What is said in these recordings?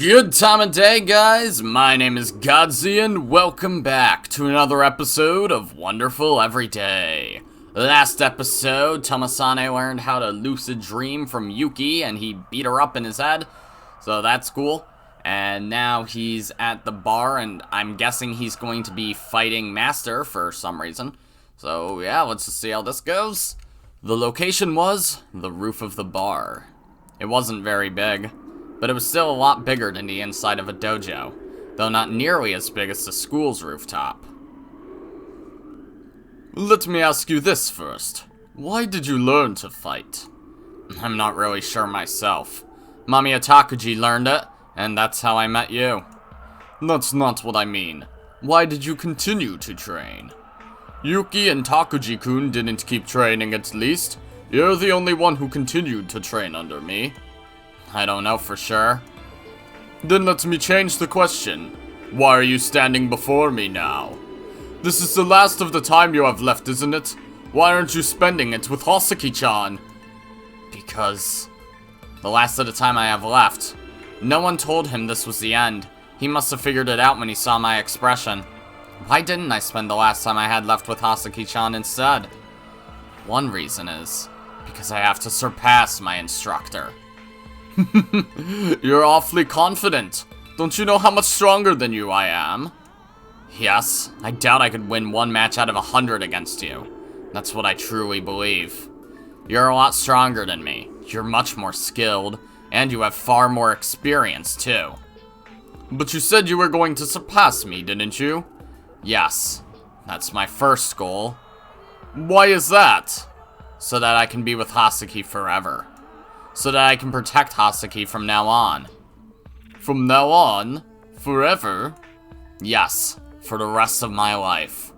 Good time of day, guys. My name is Godzi, and welcome back to another episode of Wonderful Everyday. Last episode, Tomosane learned how to lucid dream from Yuki, and he beat her up in his head, so that's cool. And now he's at the bar, and I'm guessing he's going to be fighting Master for some reason. So yeah, let's just see how this goes. The location was the roof of the bar. It wasn't very big, but it was still a lot bigger than the inside of a dojo, though not nearly as big as the school's rooftop. Let me ask you this first. Why did you learn to fight? I'm not really sure myself. Mami Takuji learned it, and that's how I met you. That's not what I mean. Why did you continue to train? Yuki and Takuji-kun didn't keep training at least. You're the only one who continued to train under me. I don't know for sure. Then let me change the question. Why are you standing before me now? This is the last of the time you have left, isn't it? Why aren't you spending it with Hosaki-chan? Because the last of the time I have left. No one told him this was the end. He must have figured it out when he saw my expression. Why didn't I spend the last time I had left with Hosaki-chan instead? One reason is because I have to surpass my instructor. You're awfully confident. Don't you know how much stronger than you I am? Yes, I doubt I could win one match out of 100 against you. That's what I truly believe. You're a lot stronger than me. You're much more skilled, and you have far more experience too. But you said you were going to surpass me, didn't you? Yes, that's my first goal. Why is that? So that I can be with Hosaki forever. So that I can protect Hosaki from now on. From now on? Forever? Yes, for the rest of my life.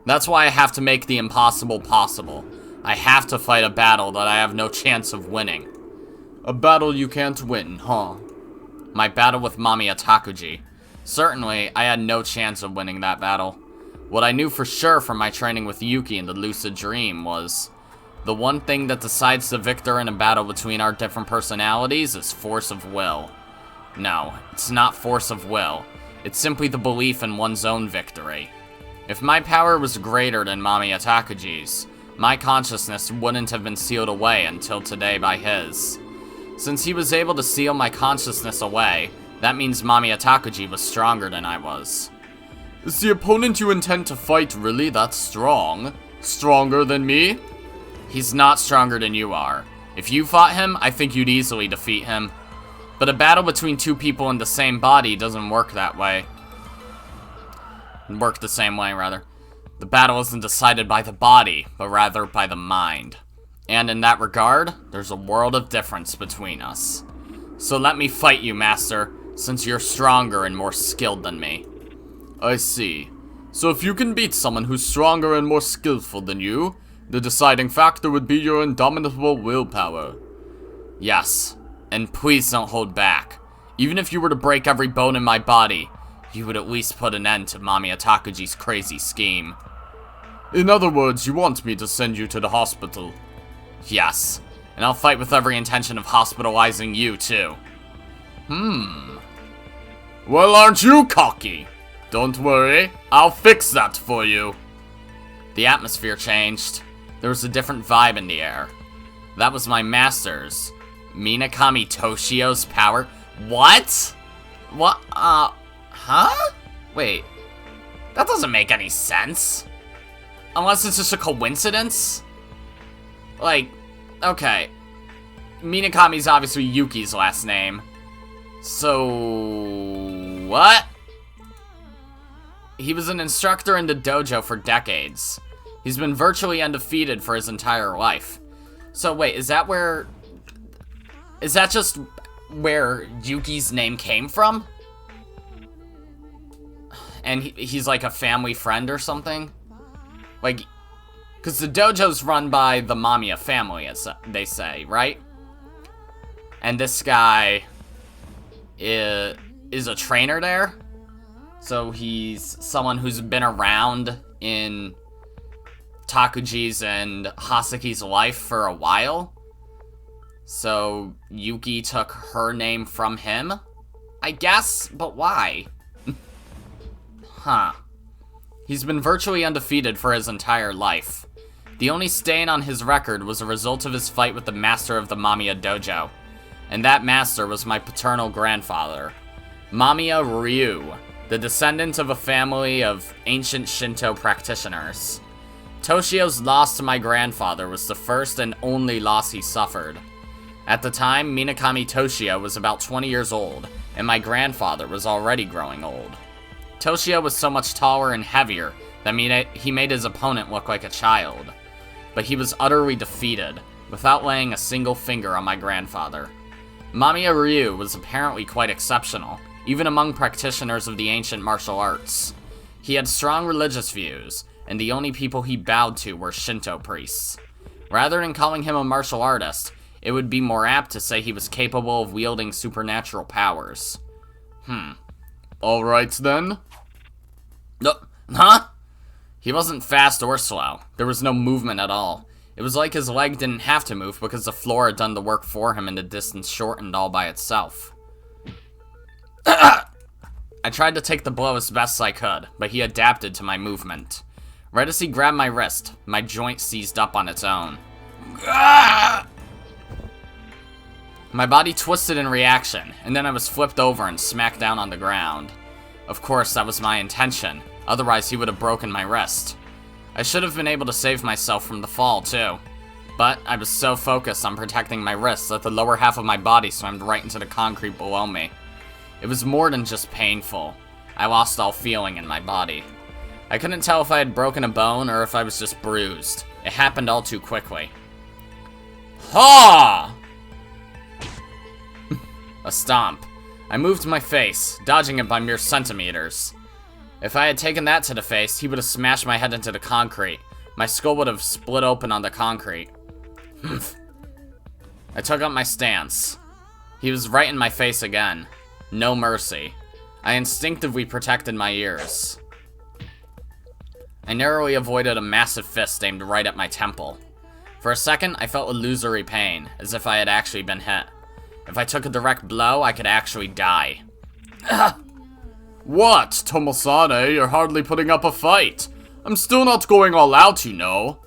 That's why I have to make the impossible possible. I have to fight a battle that I have no chance of winning. A battle you can't win, huh? My battle with Mami Takuji. Certainly, I had no chance of winning that battle. What I knew for sure from my training with Yuki in the lucid dream was the one thing that decides the victor in a battle between our different personalities is force of will. No, it's not force of will. It's simply the belief in one's own victory. If my power was greater than Mami Takuji's, my consciousness wouldn't have been sealed away until today by his. Since he was able to seal my consciousness away, that means Mami Takuji was stronger than I was. Is the opponent you intend to fight really that strong? Stronger than me? He's not stronger than you are. If you fought him, I think you'd easily defeat him. But a battle between two people in the same body doesn't work that way. Work the same way, rather. The battle isn't decided by the body, but rather by the mind. And in that regard, there's a world of difference between us. So let me fight you, Master, since you're stronger and more skilled than me. I see. So if you can beat someone who's stronger and more skillful than you, the deciding factor would be your indomitable willpower. Yes, and please don't hold back. Even if you were to break every bone in my body, you would at least put an end to Mami Takuji's crazy scheme. In other words, you want me to send you to the hospital? Yes, and I'll fight with every intention of hospitalizing you too. Well, aren't you cocky? Don't worry, I'll fix that for you. The atmosphere changed. There was a different vibe in the air. That was my master's, Minakami Toshio's power. What? What? Huh? Wait. That doesn't make any sense. Unless it's just a coincidence? Like, okay. Minakami's obviously Yuki's last name. So, what? He was an instructor in the dojo for decades. He's been virtually undefeated for his entire life. So wait, is that just where Yuki's name came from? And he's like a family friend or something? Like, because the dojo's run by the Mamiya family, as they say, right? And this guy is a trainer there? So he's someone who's been around in Takuji's and Hosaki's life for a while. So Yuki took her name from him? I guess, but why? Huh. He's been virtually undefeated for his entire life. The only stain on his record was a result of his fight with the master of the Mamiya dojo. And that master was my paternal grandfather, Mamiya Ryu, the descendant of a family of ancient Shinto practitioners. Toshio's loss to my grandfather was the first and only loss he suffered. At the time, Minakami Toshio was about 20 years old, and my grandfather was already growing old. Toshio was so much taller and heavier that he made his opponent look like a child. But he was utterly defeated, without laying a single finger on my grandfather. Mamiya Ryu was apparently quite exceptional, even among practitioners of the ancient martial arts. He had strong religious views, and the only people he bowed to were Shinto priests. Rather than calling him a martial artist, it would be more apt to say he was capable of wielding supernatural powers. Alright then. Huh? He wasn't fast or slow. There was no movement at all. It was like his leg didn't have to move because the floor had done the work for him and the distance shortened all by itself. I tried to take the blow as best I could, but he adapted to my movement. Right as he grabbed my wrist, my joint seized up on its own. My body twisted in reaction, and then I was flipped over and smacked down on the ground. Of course, that was my intention. Otherwise, he would have broken my wrist. I should have been able to save myself from the fall, too. But I was so focused on protecting my wrist that the lower half of my body swam right into the concrete below me. It was more than just painful. I lost all feeling in my body. I couldn't tell if I had broken a bone or if I was just bruised. It happened all too quickly. Ha! A stomp. I moved my face, dodging it by mere centimeters. If I had taken that to the face, he would have smashed my head into the concrete. My skull would have split open on the concrete. I took up my stance. He was right in my face again. No mercy. I instinctively protected my ears. I narrowly avoided a massive fist aimed right at my temple. For a second, I felt illusory pain, as if I had actually been hit. If I took a direct blow, I could actually die. What, Tomosane? You're hardly putting up a fight. I'm still not going all out, you know.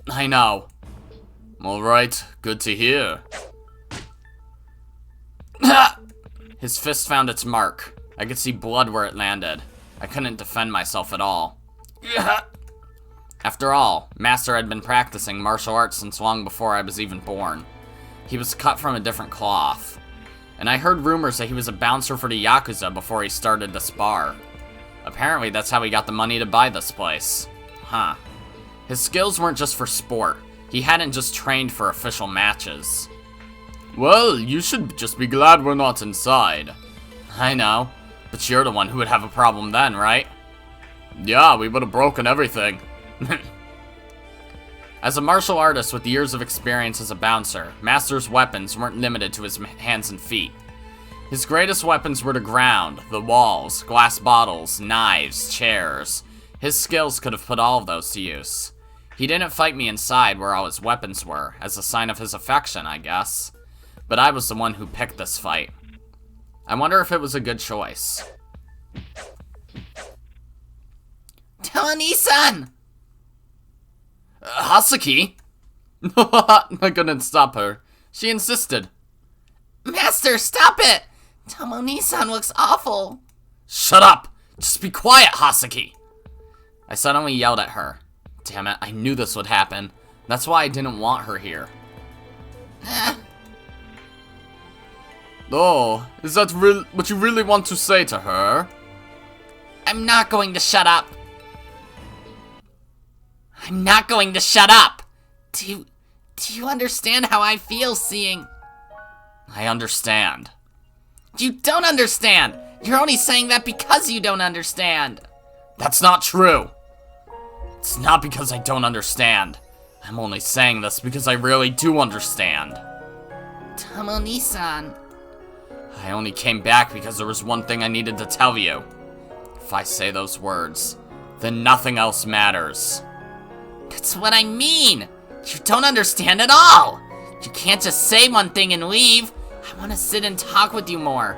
I know. Alright, good to hear. His fist found its mark. I could see blood where it landed. I couldn't defend myself at all. After all, Master had been practicing martial arts since long before I was even born. He was cut from a different cloth. And I heard rumors that he was a bouncer for the Yakuza before he started this bar. Apparently, that's how he got the money to buy this place. Huh. His skills weren't just for sport. He hadn't just trained for official matches. Well, you should just be glad we're not inside. I know, but you're the one who would have a problem then, right? Yeah, we would have broken everything. As a martial artist with years of experience as a bouncer, Master's weapons weren't limited to his hands and feet. His greatest weapons were the ground, the walls, glass bottles, knives, chairs. His skills could have put all of those to use. He didn't fight me inside where all his weapons were, as a sign of his affection, I guess. But I was the one who picked this fight. I wonder if it was a good choice. Tony-san! Hasaki? I couldn't stop her. She insisted. Master, stop it! Tomo-ni-san looks awful. Shut up! Just be quiet, Hasaki! I suddenly yelled at her. Damn it, I knew this would happen. That's why I didn't want her here. Oh, is that what you really want to say to her? I'm not going to shut up. I'm not going to shut up! Do you understand how I feel seeing... I understand. You don't understand! You're only saying that because you don't understand! That's not true! It's not because I don't understand. I'm only saying this because I really do understand. Tomo-ni-san... I only came back because there was one thing I needed to tell you. If I say those words, then nothing else matters. That's what I mean! You don't understand at all! You can't just say one thing and leave! I want to sit and talk with you more.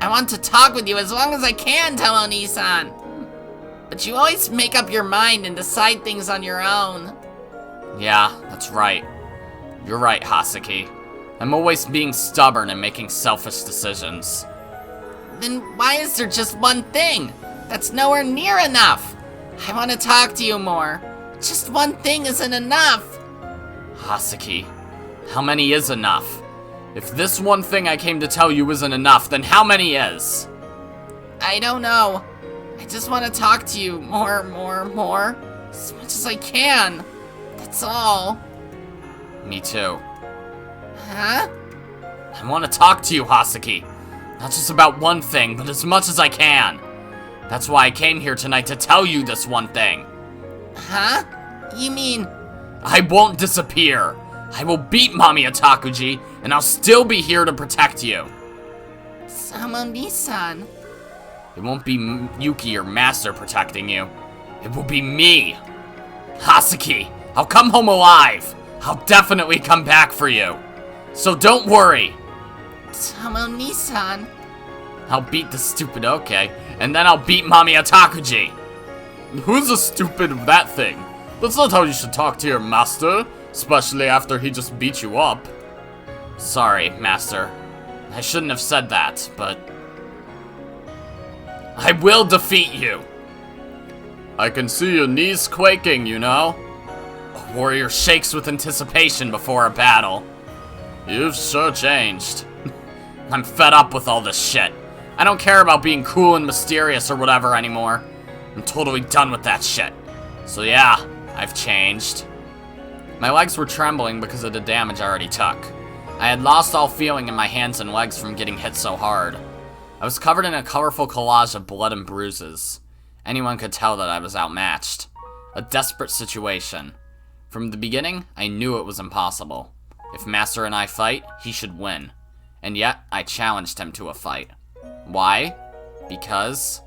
I want to talk with you as long as I can, Tomoni-san. But you always make up your mind and decide things on your own. Yeah, that's right. You're right, Hasaki. I'm always being stubborn and making selfish decisions. Then why is there just one thing? That's nowhere near enough. I want to talk to you more. Just one thing isn't enough. Hasaki, how many is enough? If this one thing I came to tell you isn't enough, then how many is? I don't know. I just want to talk to you more. As much as I can. That's all. Me too. Huh? I want to talk to you, Hasaki. Not just about one thing, but as much as I can. That's why I came here tonight to tell you this one thing. Huh? You mean... I won't disappear. I will beat Mamiya Takuji, and I'll still be here to protect you. Tomoni-san. It won't be Yuki or Master protecting you. It will be me. Hasaki, I'll come home alive. I'll definitely come back for you. So don't worry. Tomoni-san. I'll beat the stupid Oke, and then I'll beat Mamiya Takuji. Who's the stupid of that thing? That's not how you should talk to your master, especially after he just beat you up. Sorry, Master. I shouldn't have said that, but... I will defeat you! I can see your knees quaking, you know? A warrior shakes with anticipation before a battle. You've sure changed. I'm fed up with all this shit. I don't care about being cool and mysterious or whatever anymore. I'm totally done with that shit. So yeah, I've changed. My legs were trembling because of the damage I already took. I had lost all feeling in my hands and legs from getting hit so hard. I was covered in a colorful collage of blood and bruises. Anyone could tell that I was outmatched. A desperate situation. From the beginning, I knew it was impossible. If Master and I fight, he should win. And yet, I challenged him to a fight. Why? Because...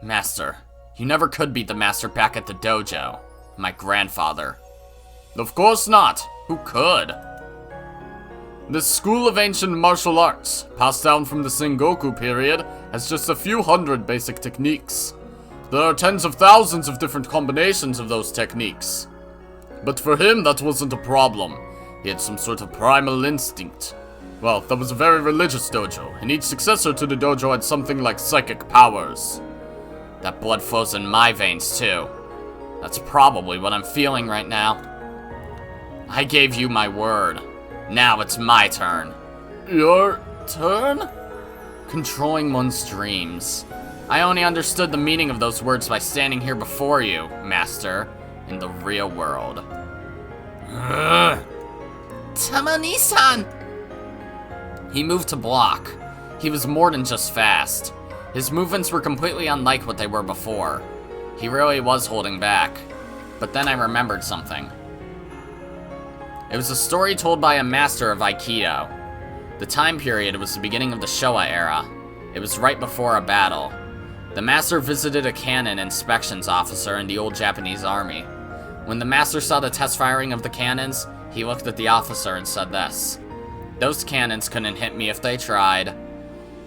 Master, you never could beat the Master back at the dojo. My grandfather. Of course not. Who could? This school of ancient martial arts, passed down from the Sengoku period, has just a few hundred basic techniques. There are tens of thousands of different combinations of those techniques. But for him, that wasn't a problem. He had some sort of primal instinct. Well, that was a very religious dojo, and each successor to the dojo had something like psychic powers. That blood flows in my veins, too. That's probably what I'm feeling right now. I gave you my word. Now it's my turn. Your turn? Controlling one's dreams. I only understood the meaning of those words by standing here before you, Master, in the real world. Tomoni-san! He moved to block. He was more than just fast. His movements were completely unlike what they were before. He really was holding back. But then I remembered something. It was a story told by a master of Aikido. The time period was the beginning of the Showa era. It was right before a battle. The master visited a cannon inspections officer in the old Japanese army. When the master saw the test firing of the cannons, he looked at the officer and said this. Those cannons couldn't hit me if they tried.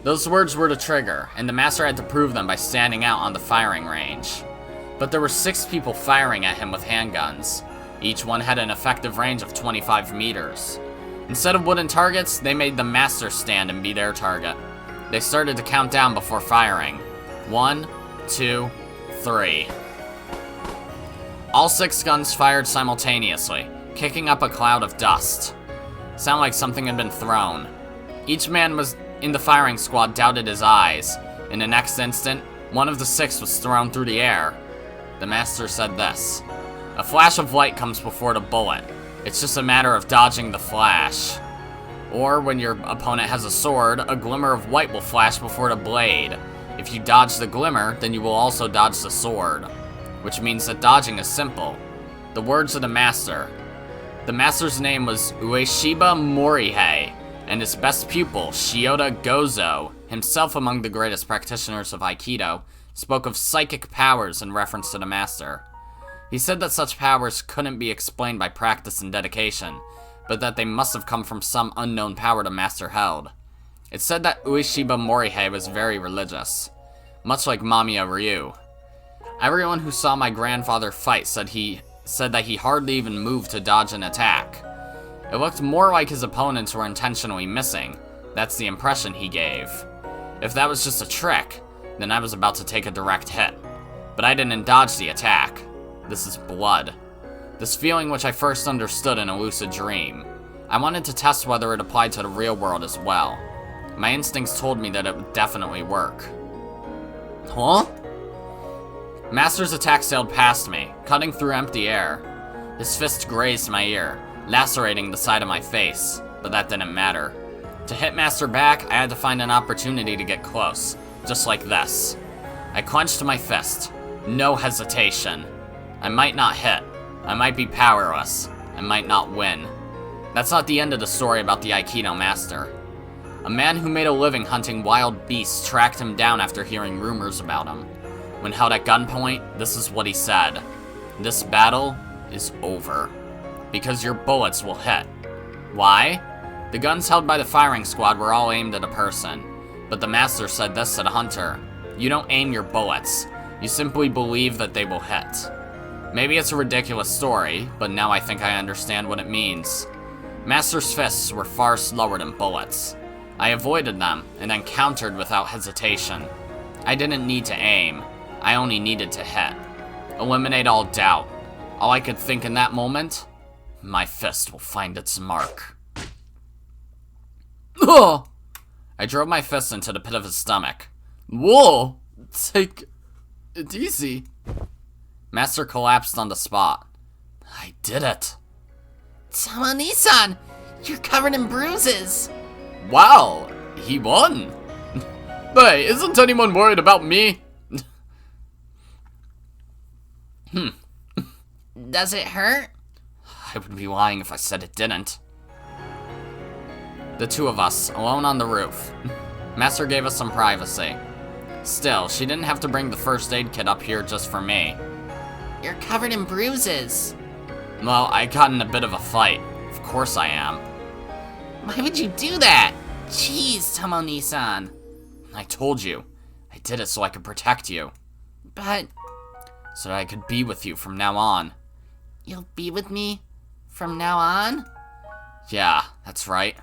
Those words were the trigger, and the master had to prove them by standing out on the firing range. But there were 6 people firing at him with handguns. Each one had an effective range of 25 meters. Instead of wooden targets, they made the master stand and be their target. They started to count down before firing. 1, 2, 3. All 6 guns fired simultaneously, kicking up a cloud of dust. Sounded like something had been thrown. Each man was in the firing squad doubted his eyes. In the next instant, one of the 6 was thrown through the air. The master said this. A flash of light comes before the bullet. It's just a matter of dodging the flash. Or when your opponent has a sword, a glimmer of white will flash before the blade. If you dodge the glimmer, then you will also dodge the sword. Which means that dodging is simple. The words of the master. The master's name was Ueshiba Morihei, and his best pupil, Shiota Gozo, himself among the greatest practitioners of Aikido, spoke of psychic powers in reference to the master. He said that such powers couldn't be explained by practice and dedication, but that they must have come from some unknown power the master held. It said that Ueshiba Morihei was very religious, much like Mamiya Ryu. Everyone who saw my grandfather fight said that he hardly even moved to dodge an attack. It looked more like his opponents were intentionally missing. That's the impression he gave. If that was just a trick, then I was about to take a direct hit. But I didn't dodge the attack. This is blood. This feeling which I first understood in a lucid dream. I wanted to test whether it applied to the real world as well. My instincts told me that it would definitely work. Huh? Master's attack sailed past me, cutting through empty air. His fist grazed my ear, lacerating the side of my face, but that didn't matter. To hit Master back, I had to find an opportunity to get close, just like this. I clenched my fist. No hesitation. I might not hit. I might be powerless. I might not win. That's not the end of the story about the Aikido Master. A man who made a living hunting wild beasts tracked him down after hearing rumors about him. When held at gunpoint, this is what he said. This battle is over. Because your bullets will hit. Why? The guns held by the firing squad were all aimed at a person. But the master said this to the hunter. You don't aim your bullets. You simply believe that they will hit. Maybe it's a ridiculous story, but now I think I understand what it means. Master's fists were far slower than bullets. I avoided them, and then countered without hesitation. I didn't need to aim. I only needed to hit. Eliminate all doubt. All I could think in that moment, my fist will find its mark. Ugh! I drove my fist into the pit of his stomach. Whoa! Take it easy. Master collapsed on the spot. I did it. Tomoni-san, you're covered in bruises. Wow, he won. But isn't anyone worried about me? Does it hurt? I would be lying if I said it didn't. The two of us, alone on the roof. Master gave us some privacy. Still, she didn't have to bring the first aid kit up here just for me. You're covered in bruises. Well, I got in a bit of a fight. Of course I am. Why would you do that? Jeez, Tomoni-san. I told you. I did it so I could protect you. But so that I could be with you from now on. you'll be with me from now on? Yeah, that's right.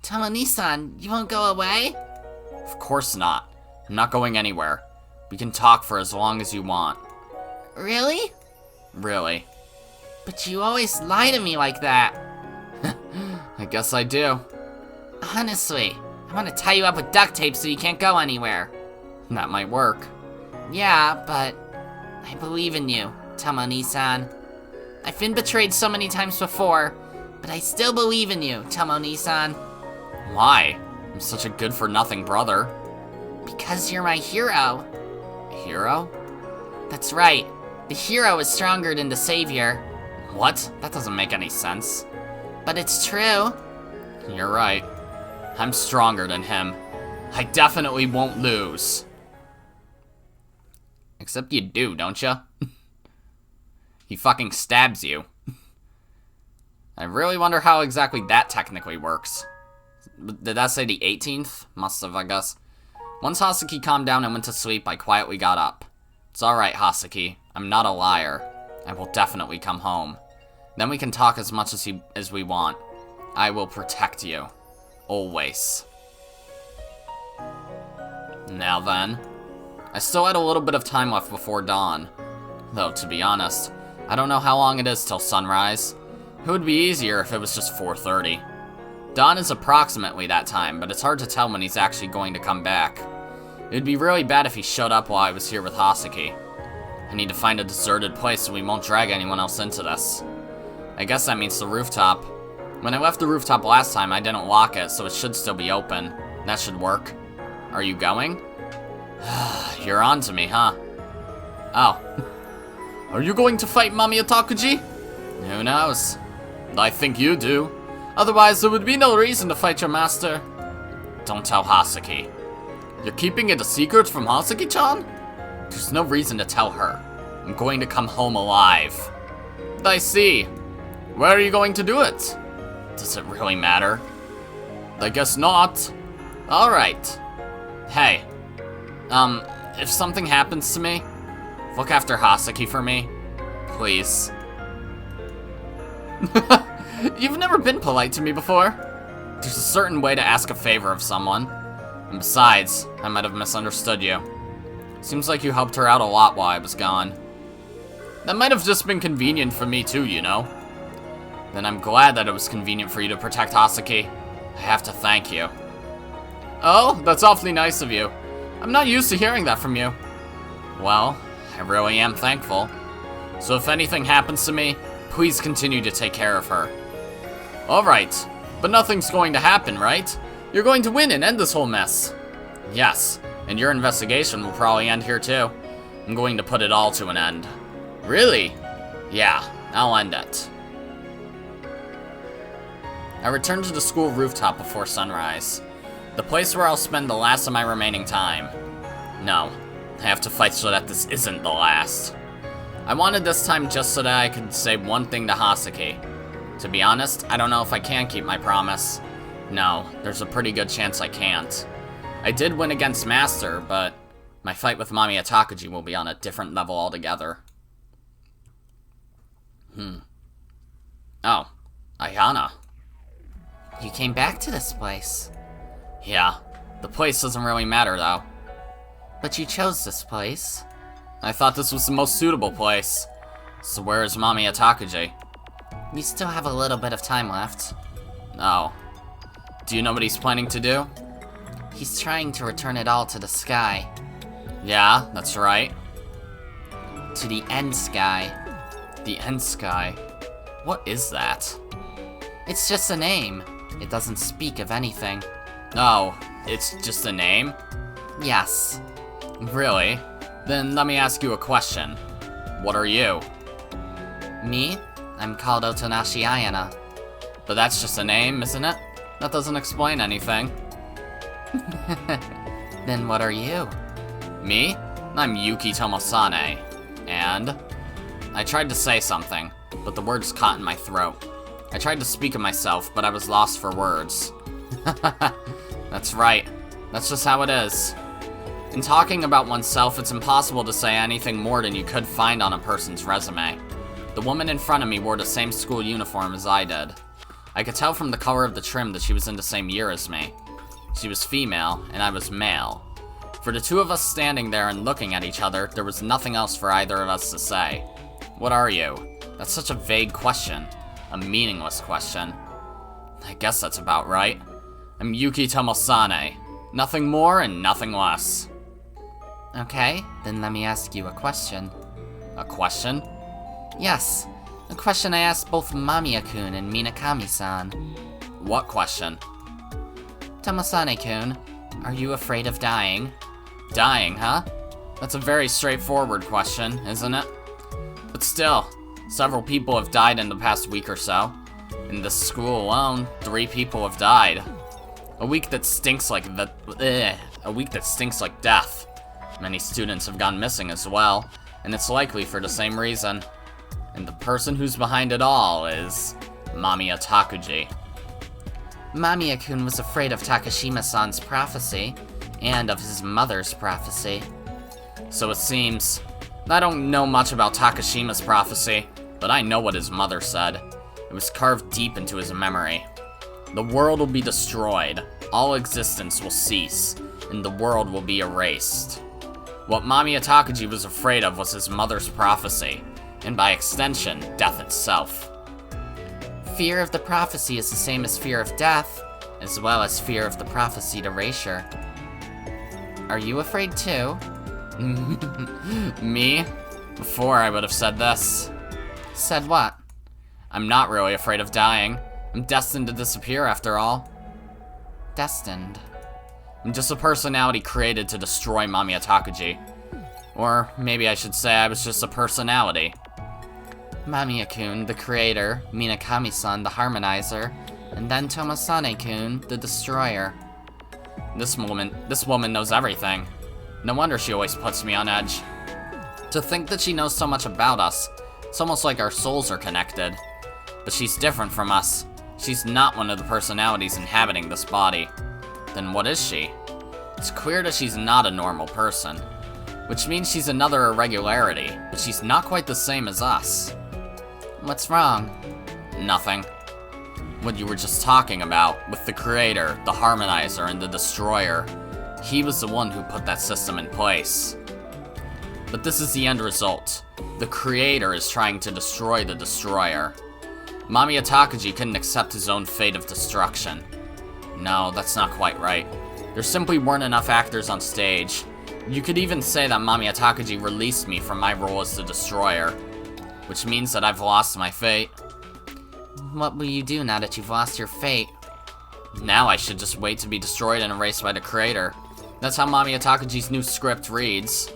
Tomoni-san, you won't go away? Of course not. I'm not going anywhere. We can talk for as long as you want. Really? Really. But you always lie to me like that. I guess I do. Honestly, I want to tie you up with duct tape so you can't go anywhere. That might work. Yeah, but I believe in you, Tomoni-san. I've been betrayed so many times before, but I still believe in you, Tomoni-san. Why? I'm such a good-for-nothing brother. Because you're my hero. Hero? That's right. The hero is stronger than the savior. What? That doesn't make any sense. But it's true. You're right. I'm stronger than him. I definitely won't lose. Except you do, don't you? He fucking stabs you. I really wonder how exactly that technically works. Did that say the 18th? Must have, I guess. Once Hasaki calmed down and went to sleep, I quietly got up. It's alright, Hasaki. I'm not a liar. I will definitely come home. Then we can talk as much as we want. I will protect you. Always. Now then. I still had a little bit of time left before dawn. Though, to be honest, I don't know how long it is till sunrise. It would be easier if it was just 4:30. Dawn is approximately that time, but it's hard to tell when he's actually going to come back. It would be really bad if he showed up while I was here with Hasaki. I need to find a deserted place so we won't drag anyone else into this. I guess that means the rooftop. When I left the rooftop last time, I didn't lock it, so it should still be open. That should work. Are you going? You're on to me, huh? Oh. Are you going to fight Mamiya Takuji? Who knows? I think you do. Otherwise, there would be no reason to fight your master. Don't tell Hasaki. You're keeping it a secret from Hasaki-chan? There's no reason to tell her. I'm going to come home alive. I see. Where are you going to do it? Does it really matter? I guess not. Alright. Hey. If something happens to me, look after Hasaki for me. Please. You've never been polite to me before. There's a certain way to ask a favor of someone. And besides, I might have misunderstood you. Seems like you helped her out a lot while I was gone. That might have just been convenient for me too, you know? Then I'm glad that it was convenient for you to protect Hasaki. I have to thank you. Oh, that's awfully nice of you. I'm not used to hearing that from you. Well, I really am thankful. So if anything happens to me, please continue to take care of her. Alright, but nothing's going to happen, right? You're going to win and end this whole mess. Yes, and your investigation will probably end here too. I'm going to put it all to an end. Really? Yeah, I'll end it. I returned to the school rooftop before sunrise. The place where I'll spend the last of my remaining time. No, I have to fight so that this isn't the last. I wanted this time just so that I could say one thing to Hasaki. To be honest, I don't know if I can keep my promise. No, there's a pretty good chance I can't. I did win against Master, but my fight with Mamiya Takuji will be on a different level altogether. Oh, Ayana. You came back to this place. Yeah, the place doesn't really matter though. But you chose this place. I thought this was the most suitable place. So where is Mamiya Takuji? You still have a little bit of time left. Oh. Do you know what he's planning to do? He's trying to return it all to the sky. Yeah, that's right. To the end sky. The end sky? What is that? It's just a name. It doesn't speak of anything. Oh, it's just a name? Yes. Really? Then let me ask you a question. What are you? Me? I'm called Otonashi Ayana. But that's just a name, isn't it? That doesn't explain anything. Then what are you? Me? I'm Yuki Tomosane. And? I tried to say something, but the words caught in my throat. I tried to speak of myself, but I was lost for words. That's right. That's just how it is. In talking about oneself, it's impossible to say anything more than you could find on a person's resume. The woman in front of me wore the same school uniform as I did. I could tell from the color of the trim that she was in the same year as me. She was female, and I was male. For the two of us standing there and looking at each other, there was nothing else for either of us to say. What are you? That's such a vague question. A meaningless question. I guess that's about right. I'm Yuki Tomosane. Nothing more and nothing less. Okay, then let me ask you a question. A question? Yes, a question I asked both Mamiya-kun and Minakami-san. What question? Tomosane-kun, are you afraid of dying? Dying, huh? That's a very straightforward question, isn't it? But still, several people have died in the past week or so. In this school alone, 3 people have died. A week that stinks like death. Many students have gone missing as well, and it's likely for the same reason. And the person who's behind it all is Mamiya Takuji. Mamiya-kun was afraid of Takashima-san's prophecy, and of his mother's prophecy. So it seems. I don't know much about Takashima's prophecy, but I know what his mother said. It was carved deep into his memory. The world will be destroyed, all existence will cease, and the world will be erased. What Mamiya Takuji was afraid of was his mother's prophecy, and by extension, death itself. Fear of the prophecy is the same as fear of death, as well as fear of the prophesied erasure. Are you afraid too? Me? Before I would have said this. Said what? I'm not really afraid of dying. I'm destined to disappear after all. Destined? I'm just a personality created to destroy Mamiya Takuji. Or maybe I should say I was just a personality. Mamiya-kun, the creator, Minakami-san, the harmonizer, and then Tomosane-kun, the destroyer. This woman knows everything. No wonder she always puts me on edge. To think that she knows so much about us, it's almost like our souls are connected. But she's different from us. She's not one of the personalities inhabiting this body. Then what is she? It's clear that she's not a normal person, which means she's another irregularity, but she's not quite the same as us. What's wrong? Nothing. What you were just talking about, with the Creator, the Harmonizer, and the Destroyer. He was the one who put that system in place. But this is the end result. The Creator is trying to destroy the Destroyer. Mamiya Takuji couldn't accept his own fate of destruction. No, that's not quite right. There simply weren't enough actors on stage. You could even say that Mamiya Takuji released me from my role as the Destroyer, which means that I've lost my fate. What will you do now that you've lost your fate? Now I should just wait to be destroyed and erased by the Creator. That's how Mamiya Takuji's new script reads.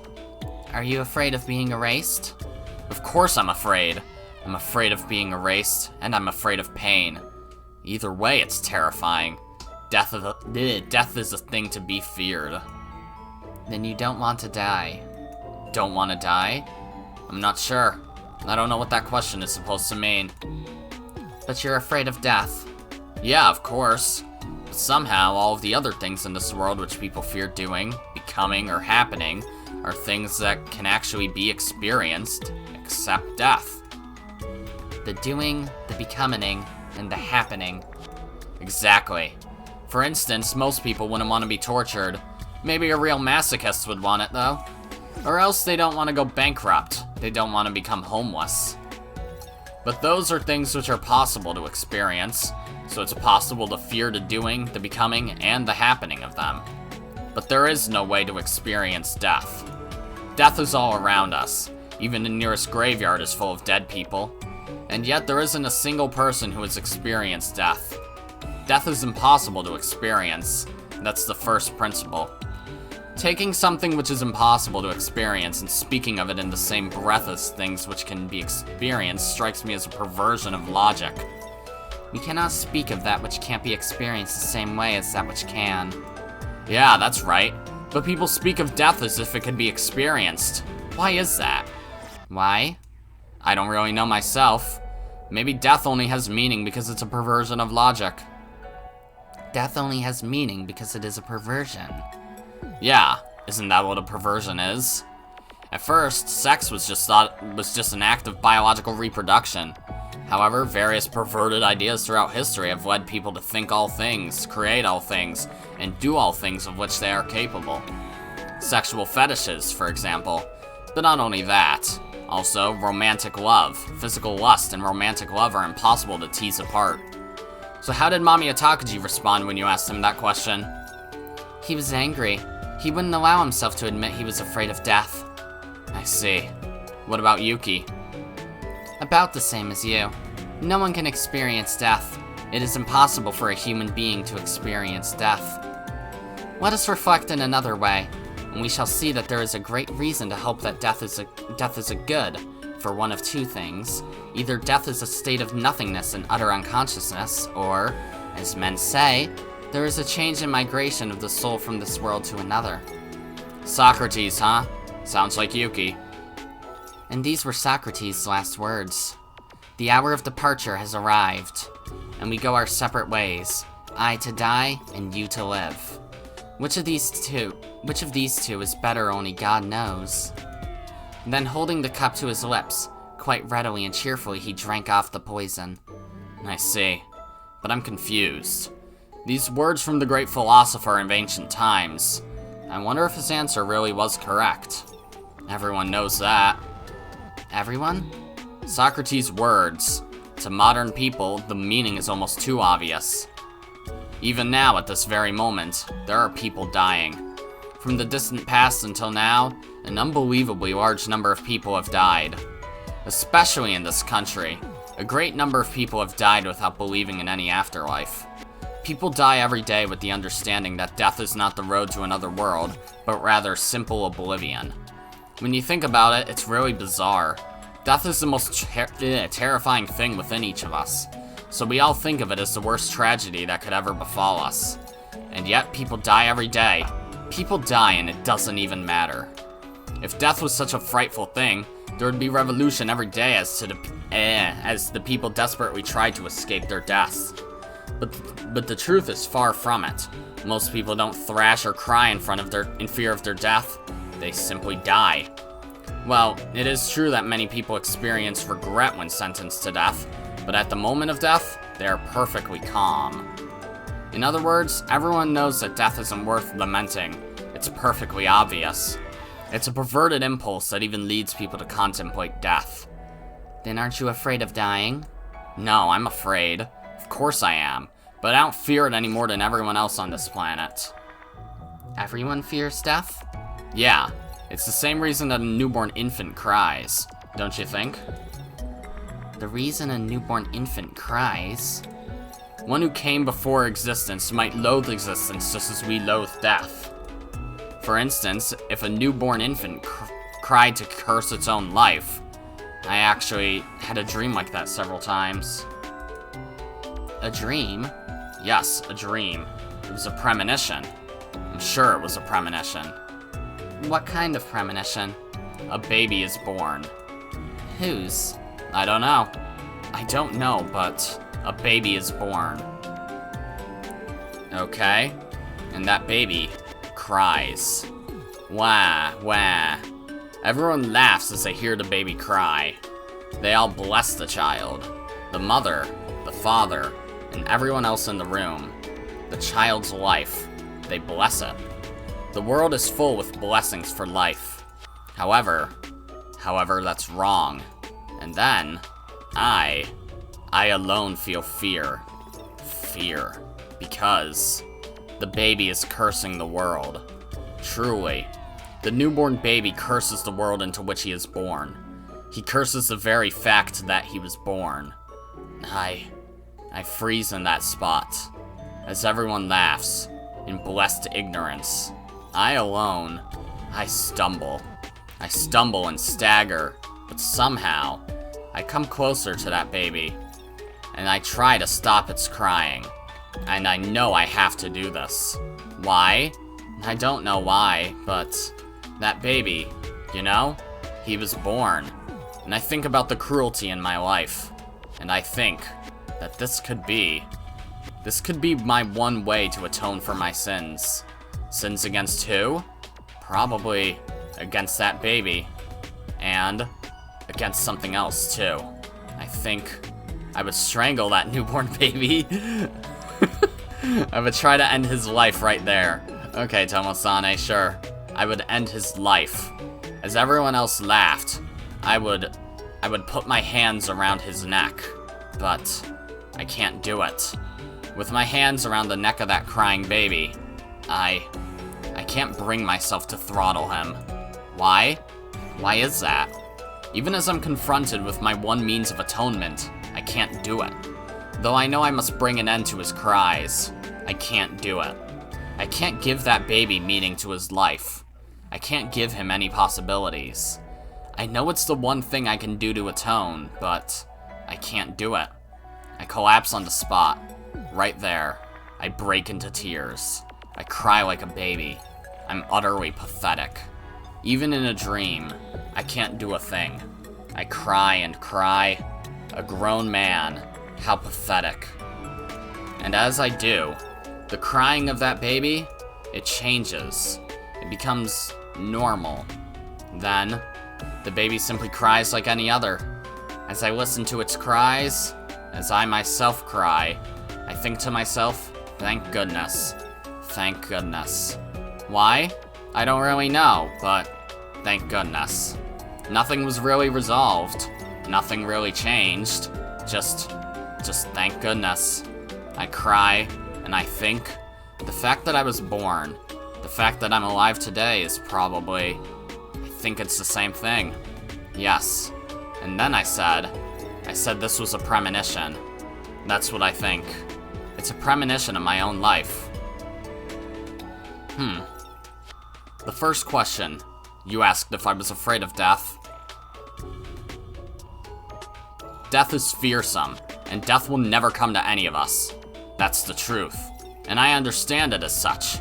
Are you afraid of being erased? Of course I'm afraid. I'm afraid of being erased, and I'm afraid of pain. Either way, it's terrifying. Death is a thing to be feared. Then you don't want to die. Don't want to die? I'm not sure. I don't know what that question is supposed to mean. But you're afraid of death. Yeah, of course. But somehow, all of the other things in this world which people fear doing, becoming, or happening are things that can actually be experienced, except death. The doing, the becoming, and the happening. Exactly. For instance, most people wouldn't want to be tortured. Maybe a real masochist would want it, though. Or else they don't want to go bankrupt. They don't want to become homeless. But those are things which are possible to experience, so it's possible to fear the doing, the becoming, and the happening of them. But there is no way to experience death. Death is all around us. Even the nearest graveyard is full of dead people. And yet there isn't a single person who has experienced death. Death is impossible to experience. That's the first principle. Taking something which is impossible to experience and speaking of it in the same breath as things which can be experienced strikes me as a perversion of logic. We cannot speak of that which can't be experienced the same way as that which can. Yeah, that's right. But people speak of death as if it could be experienced. Why is that? Why? I don't really know myself. Maybe death only has meaning because it's a perversion of logic. Death only has meaning because it is a perversion. Yeah, isn't that what a perversion is? At first, sex was just an act of biological reproduction. However, various perverted ideas throughout history have led people to think all things, create all things, and do all things of which they are capable. Sexual fetishes, for example. But not only that. Also, romantic love. Physical lust and romantic love are impossible to tease apart. So how did Mamiya Takuji respond when you asked him that question? He was angry. He wouldn't allow himself to admit he was afraid of death. I see. What about Yuki? About the same as you. No one can experience death. It is impossible for a human being to experience death. Let us reflect in another way, and we shall see that there is a great reason to hope that death is a good, for one of two things. Either death is a state of nothingness and utter unconsciousness, or, as men say, there is a change in migration of the soul from this world to another. Socrates, huh? Sounds like Yuki. And these were Socrates' last words. The hour of departure has arrived, and we go our separate ways, I to die and you to live. Which of these two is better only God knows. Then holding the cup to his lips, quite readily and cheerfully he drank off the poison. I see, but I'm confused. These words from the great philosopher of ancient times. I wonder if his answer really was correct. Everyone knows that. Everyone? Socrates' words. To modern people, the meaning is almost too obvious. Even now, at this very moment, there are people dying. From the distant past until now, an unbelievably large number of people have died. Especially in this country, a great number of people have died without believing in any afterlife. People die every day with the understanding that death is not the road to another world, but rather simple oblivion. When you think about it, it's really bizarre. Death is the most terrifying thing within each of us, so we all think of it as the worst tragedy that could ever befall us. And yet, people die every day. People die and it doesn't even matter. If death was such a frightful thing, there would be revolution every day as the people desperately try to escape their deaths. But the truth is far from it. Most people don't thrash or cry in fear of their death. They simply die. Well, it is true that many people experience regret when sentenced to death, but at the moment of death, they are perfectly calm. In other words, everyone knows that death isn't worth lamenting. It's perfectly obvious. It's a perverted impulse that even leads people to contemplate death. Then aren't you afraid of dying? No, I'm afraid. Of course I am. But I don't fear it any more than everyone else on this planet. Everyone fears death? Yeah. It's the same reason that a newborn infant cries. Don't you think? The reason a newborn infant cries? One who came before existence might loathe existence just as we loathe death. For instance, if a newborn infant cried to curse its own life, I actually had a dream like that several times. A dream? Yes, a dream. It was a premonition. I'm sure it was a premonition. What kind of premonition? A baby is born. Whose? I don't know. I don't know, but a baby is born. Okay? And that baby cries. Wah, wah. Everyone laughs as they hear the baby cry. They all bless the child. The mother, the father, and everyone else in the room. The child's life. They bless it. The world is full with blessings for life. However, that's wrong. And then, I alone feel fear. Fear. Because the baby is cursing the world. Truly, the newborn baby curses the world into which he is born. He curses the very fact that he was born. I freeze in that spot, as everyone laughs, in blessed ignorance. I alone, I stumble. I stumble and stagger, but somehow, I come closer to that baby, and I try to stop its crying. And I know I have to do this. Why? I don't know why, but that baby, you know, he was born. And I think about the cruelty in my life, and I think that this could be my one way to atone for my sins. Sins against who? Probably against that baby, and against something else too. I think I would strangle that newborn baby. I would try to end his life right there. Okay, Tomosane, sure. I would end his life. As everyone else laughed, I would put my hands around his neck, but I can't do it. With my hands around the neck of that crying baby, I can't bring myself to throttle him. Why? Why is that? Even as I'm confronted with my one means of atonement, I can't do it. Though I know I must bring an end to his cries, I can't do it. I can't give that baby meaning to his life. I can't give him any possibilities. I know it's the one thing I can do to atone, but I can't do it. I collapse on the spot. Right there. I break into tears. I cry like a baby. I'm utterly pathetic. Even in a dream, I can't do a thing. I cry and cry. A grown man. How pathetic. And as I do, the crying of that baby, it changes. It becomes normal. Then, the baby simply cries like any other. As I listen to its cries, as I myself cry, I think to myself, thank goodness. Thank goodness. Why? I don't really know, but thank goodness. Nothing was really resolved. Nothing really changed. Just thank goodness. I cry, and I think, the fact that I was born, the fact that I'm alive today is probably, I think it's the same thing. Yes. And then I said this was a premonition. That's what I think. It's a premonition of my own life. The first question, you asked if I was afraid of death. Death is fearsome, and death will never come to any of us. That's the truth, and I understand it as such,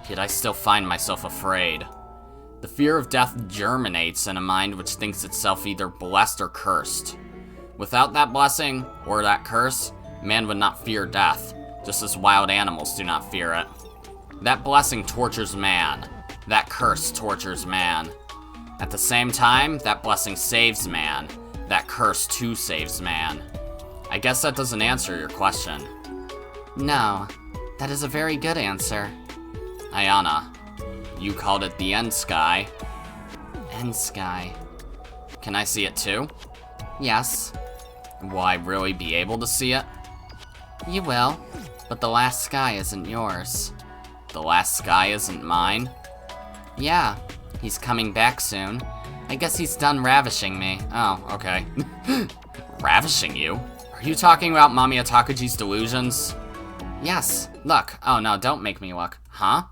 yet I still find myself afraid. The fear of death germinates in a mind which thinks itself either blessed or cursed. Without that blessing, or that curse, man would not fear death, just as wild animals do not fear it. That blessing tortures man. That curse tortures man. At the same time, that blessing saves man. That curse too saves man. I guess that doesn't answer your question. No, that is a very good answer. Ayana, you called it the end sky. End sky. Can I see it too? Yes. Will I really be able to see it? You will, but the last sky isn't yours. The last sky isn't mine? Yeah, he's coming back soon. I guess he's done ravishing me. Oh, okay. Ravishing you? Are you talking about Mamiya Takuji's delusions? Yes. Look. Oh no, don't make me look. Huh?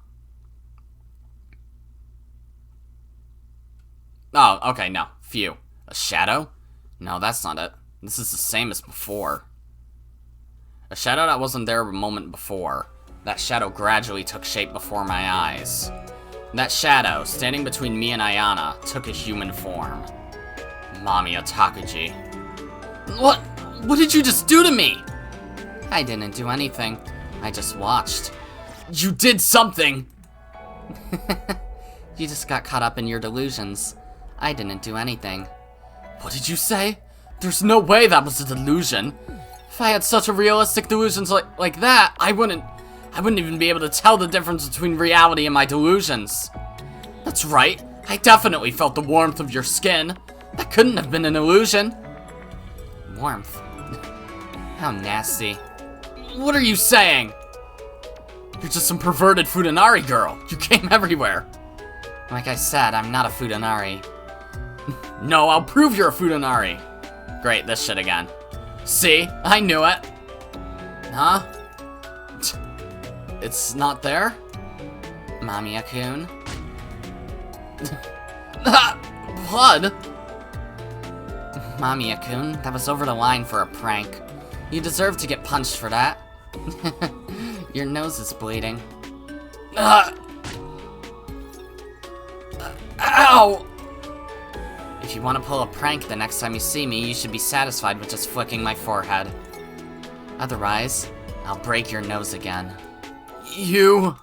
Oh, okay, no. Phew. A shadow? No, that's not it. This is the same as before. A shadow that wasn't there a moment before. That shadow gradually took shape before my eyes. That shadow, standing between me and Ayana, took a human form. Mamiya Takuji. What? What did you just do to me? I didn't do anything. I just watched. You did something! You just got caught up in your delusions. I didn't do anything. What did you say? There's no way that was a delusion. If I had such a realistic delusions like that, I wouldn't even be able to tell the difference between reality and my delusions. That's right. I definitely felt the warmth of your skin. That couldn't have been an illusion. Warmth? How nasty. What are you saying? You're just some perverted Fudanari girl. You came everywhere. Like I said, I'm not a Fudanari. No, I'll prove you're a Fudanari. Great, this shit again. See? I knew it. Huh? It's not there? Mamiya-kun? Blood? Mamiya-kun, that was over the line for a prank. You deserve to get punched for that. Your nose is bleeding. Ow! If you want to pull a prank the next time you see me, you should be satisfied with just flicking my forehead. Otherwise, I'll break your nose again. You...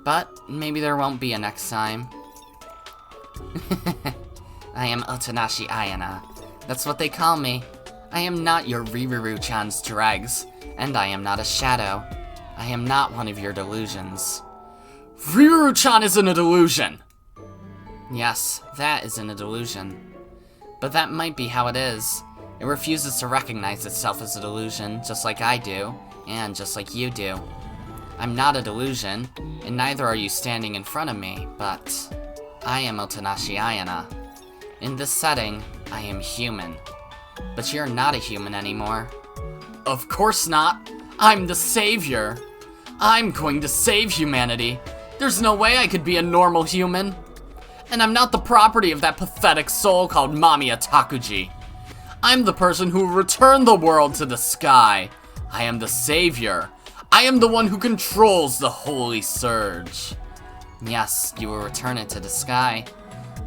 But maybe there won't be a next time. I am Otanashi Ayana. That's what they call me. I am not your Riruru-chan's dregs, and I am not a shadow. I am not one of your delusions. Riruru-chan isn't a delusion! Yes, that isn't a delusion. But that might be how it is. It refuses to recognize itself as a delusion, just like I do, and just like you do. I'm not a delusion, and neither are you standing in front of me, but I am Otanashi Ayana. In this setting, I am human. But you're not a human anymore. Of course not. I'm the savior. I'm going to save humanity. There's no way I could be a normal human. And I'm not the property of that pathetic soul called Mamiya Takuji. I'm the person who will return the world to the sky. I am the savior. I am the one who controls the holy surge. Yes, you will return it to the sky.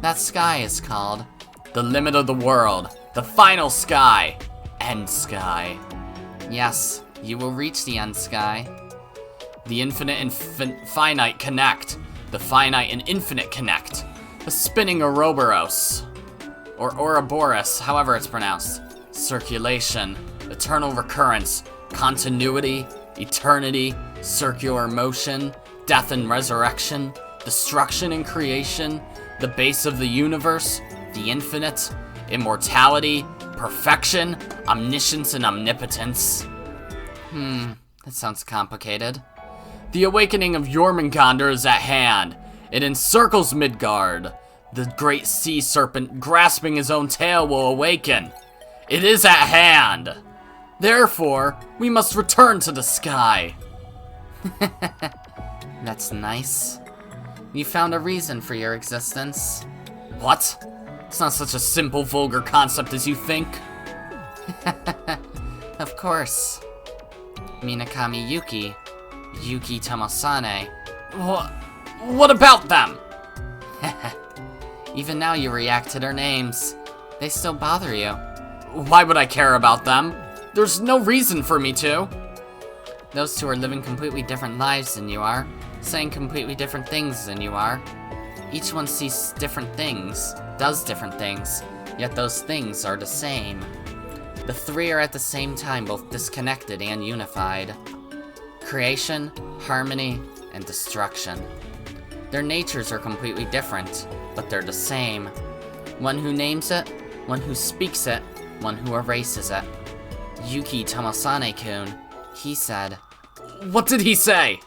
That sky is called the limit of the world, the final sky, end sky. Yes, you will reach the end sky. The infinite and finite connect. The finite and infinite connect. The spinning Ouroboros. Or Ouroboros, however it's pronounced. Circulation, eternal recurrence, continuity, eternity, circular motion, death and resurrection, destruction and creation, the base of the universe, the infinite, immortality, perfection, omniscience and omnipotence. That sounds complicated. The awakening of Jormungandr is at hand. It encircles Midgard. The great sea serpent grasping his own tail will awaken. It is at hand. Therefore, we must return to the sky. That's nice. You found a reason for your existence. What? It's not such a simple, vulgar concept as you think. Of course. Minakami Yuki, Yuki Tomosane. What about them? Even now you react to their names. They still bother you. Why would I care about them? There's no reason for me to. Those two are living completely different lives than you are, saying completely different things than you are. Each one sees different things, does different things, yet those things are the same. The three are at the same time both disconnected and unified. Creation, harmony, and destruction. Their natures are completely different, but they're the same. One who names it, one who speaks it, one who erases it. Yuki Tomosane-kun, he said. What did he say?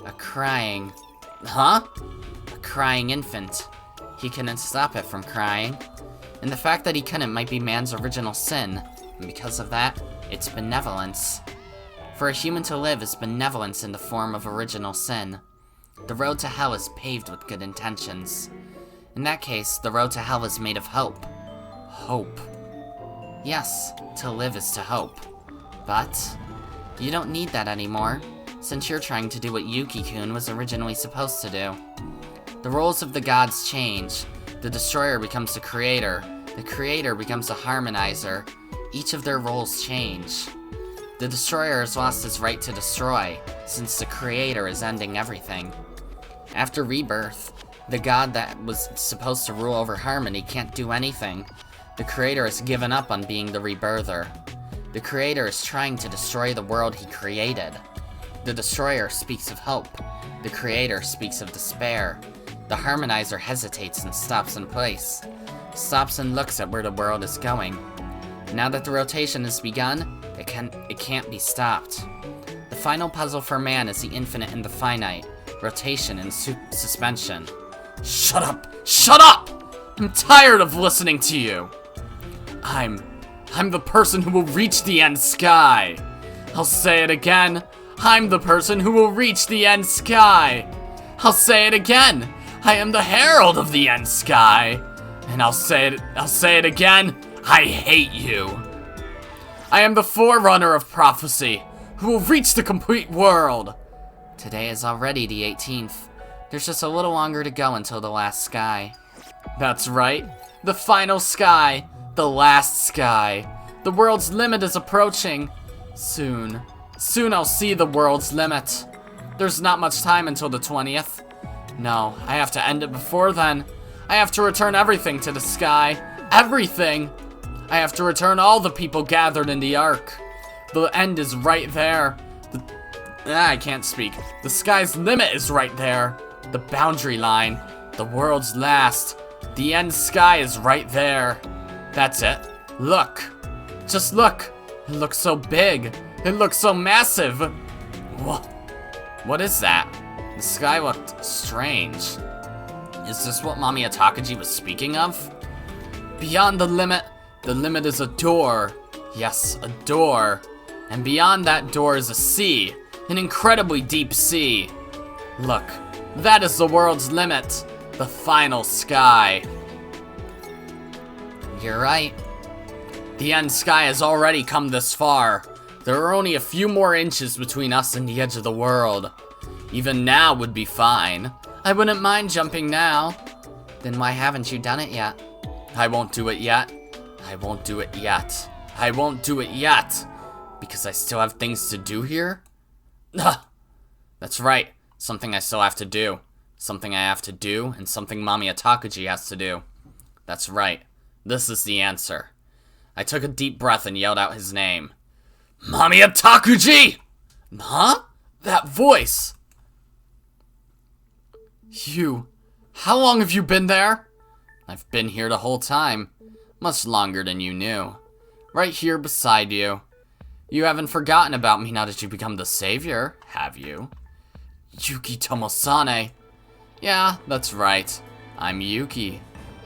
A crying. Huh? A crying infant. He couldn't stop it from crying. And the fact that he couldn't might be man's original sin, and because of that, it's benevolence. For a human to live is benevolence in the form of original sin. The road to hell is paved with good intentions. In that case, the road to hell is made of hope. Hope. Yes, to live is to hope. But you don't need that anymore, since you're trying to do what Yuki-kun was originally supposed to do. The roles of the gods change. The destroyer becomes the creator becomes a harmonizer. Each of their roles change. The destroyer has lost his right to destroy, since the creator is ending everything. After rebirth, the god that was supposed to rule over harmony can't do anything. The creator has given up on being the rebirther. The creator is trying to destroy the world he created. The destroyer speaks of hope. The creator speaks of despair. The harmonizer hesitates and stops in place. Stops and looks at where the world is going. Now that the rotation has begun, it can't be stopped. The final puzzle for man is the infinite and the finite, rotation and suspension. Shut up! Shut up! I'm tired of listening to you. I'm the person who will reach the end sky. I'll say it again. I'm the person who will reach the end sky. I'll say it again. I am the herald of the end sky. And I'll say it again. I hate you. I am the forerunner of prophecy, who will reach the complete world. Today is already the 18th. There's just a little longer to go until the last sky. That's right. The final sky. The last sky. The world's limit is approaching. Soon I'll see the world's limit. There's not much time until the 20th. No, I have to end it before then. I have to return everything to the sky. Everything! I have to return all the people gathered in the Ark. The end is right there. I can't speak. The sky's limit is right there. The boundary line. The world's last. The end sky is right there. That's it. Look. Just look. It looks so big. It looks so massive. What is that? The sky looked strange. Is this what Mamiya Takuji was speaking of? Beyond the limit is a door. Yes, a door. And beyond that door is a sea. An incredibly deep sea. Look, that is the world's limit. The final sky. You're right. The end sky has already come this far. There are only a few more inches between us and the edge of the world. Even now would be fine. I wouldn't mind jumping now. Then why haven't you done it yet? I won't do it yet. I won't do it yet. I won't do it yet. Because I still have things to do here? That's right. Something I still have to do. Something I have to do, and something Mamiya Takuji has to do. That's right. This is the answer. I took a deep breath and yelled out his name. Mamiya Takuji! Huh? That voice! You... How long have you been there? I've been here the whole time. Much longer than you knew. Right here beside you. You haven't forgotten about me now that you become the savior, have you? Yuki Tomosane. Yeah, that's right. I'm Yuki.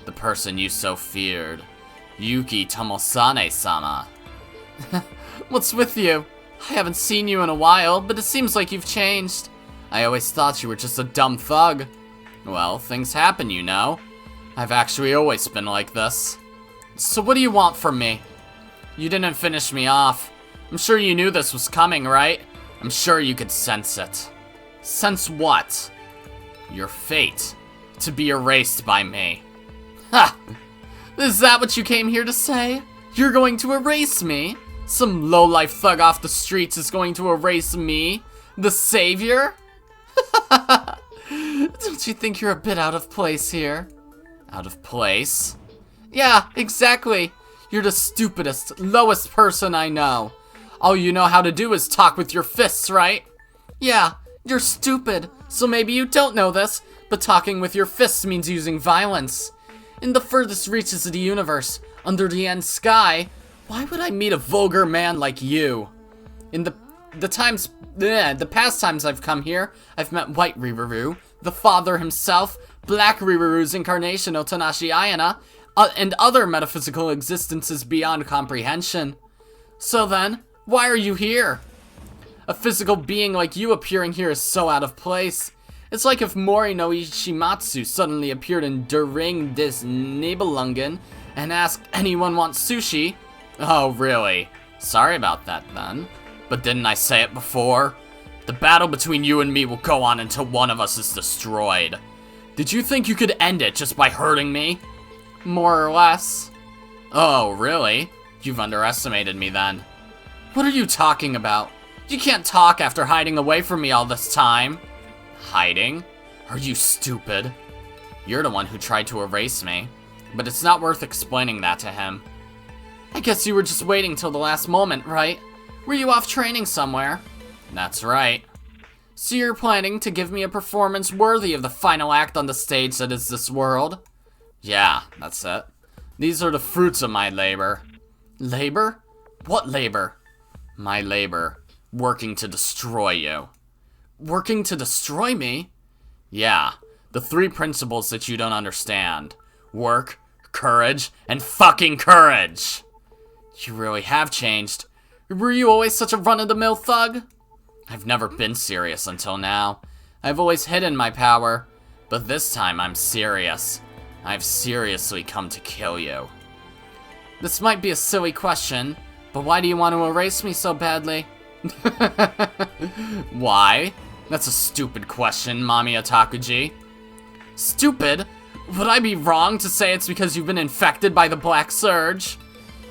The person you so feared. Yuki Tomosane-sama. What's with you? I haven't seen you in a while, but it seems like you've changed. I always thought you were just a dumb thug. Well, things happen, you know. I've actually always been like this. So what do you want from me? You didn't finish me off. I'm sure you knew this was coming, right? I'm sure you could sense it. Sense what? Your fate. To be erased by me. Ha! Is that what you came here to say? You're going to erase me? Some lowlife thug off the streets is going to erase me? The savior? Don't you think you're a bit out of place here? Out of place? Yeah, exactly. You're the stupidest, lowest person I know. All you know how to do is talk with your fists, right? Yeah, you're stupid, so maybe you don't know this, but talking with your fists means using violence. In the furthest reaches of the universe, under the end sky, why would I meet a vulgar man like you? In the past times I've come here, I've met White Riruru, the father himself, Black Riruru's incarnation Otanashi Ayana, and other metaphysical existences beyond comprehension. So then, why are you here? A physical being like you appearing here is so out of place. It's like if Mori no Ishimatsu suddenly appeared in During des Nibelungen and asked anyone want sushi. Oh, really? Sorry about that then. But didn't I say it before? The battle between you and me will go on until one of us is destroyed. Did you think you could end it just by hurting me? More or less. Oh, really? You've underestimated me then. What are you talking about? You can't talk after hiding away from me all this time. Hiding? Are you stupid? You're the one who tried to erase me. But it's not worth explaining that to him. I guess you were just waiting till the last moment, right? Were you off training somewhere? That's right. So you're planning to give me a performance worthy of the final act on the stage that is this world? Yeah, that's it. These are the fruits of my labor. Labor? What labor? My labor. Working to destroy you. Working to destroy me? Yeah, the 3 principles that you don't understand. Work, courage, and fucking courage! You really have changed. Were you always such a run-of-the-mill thug? I've never been serious until now. I've always hidden my power. But this time I'm serious. I've seriously come to kill you. This might be a silly question, but why do you want to erase me so badly? Why? That's a stupid question, Mamiya Takuji. Stupid? Would I be wrong to say it's because you've been infected by the Black Surge?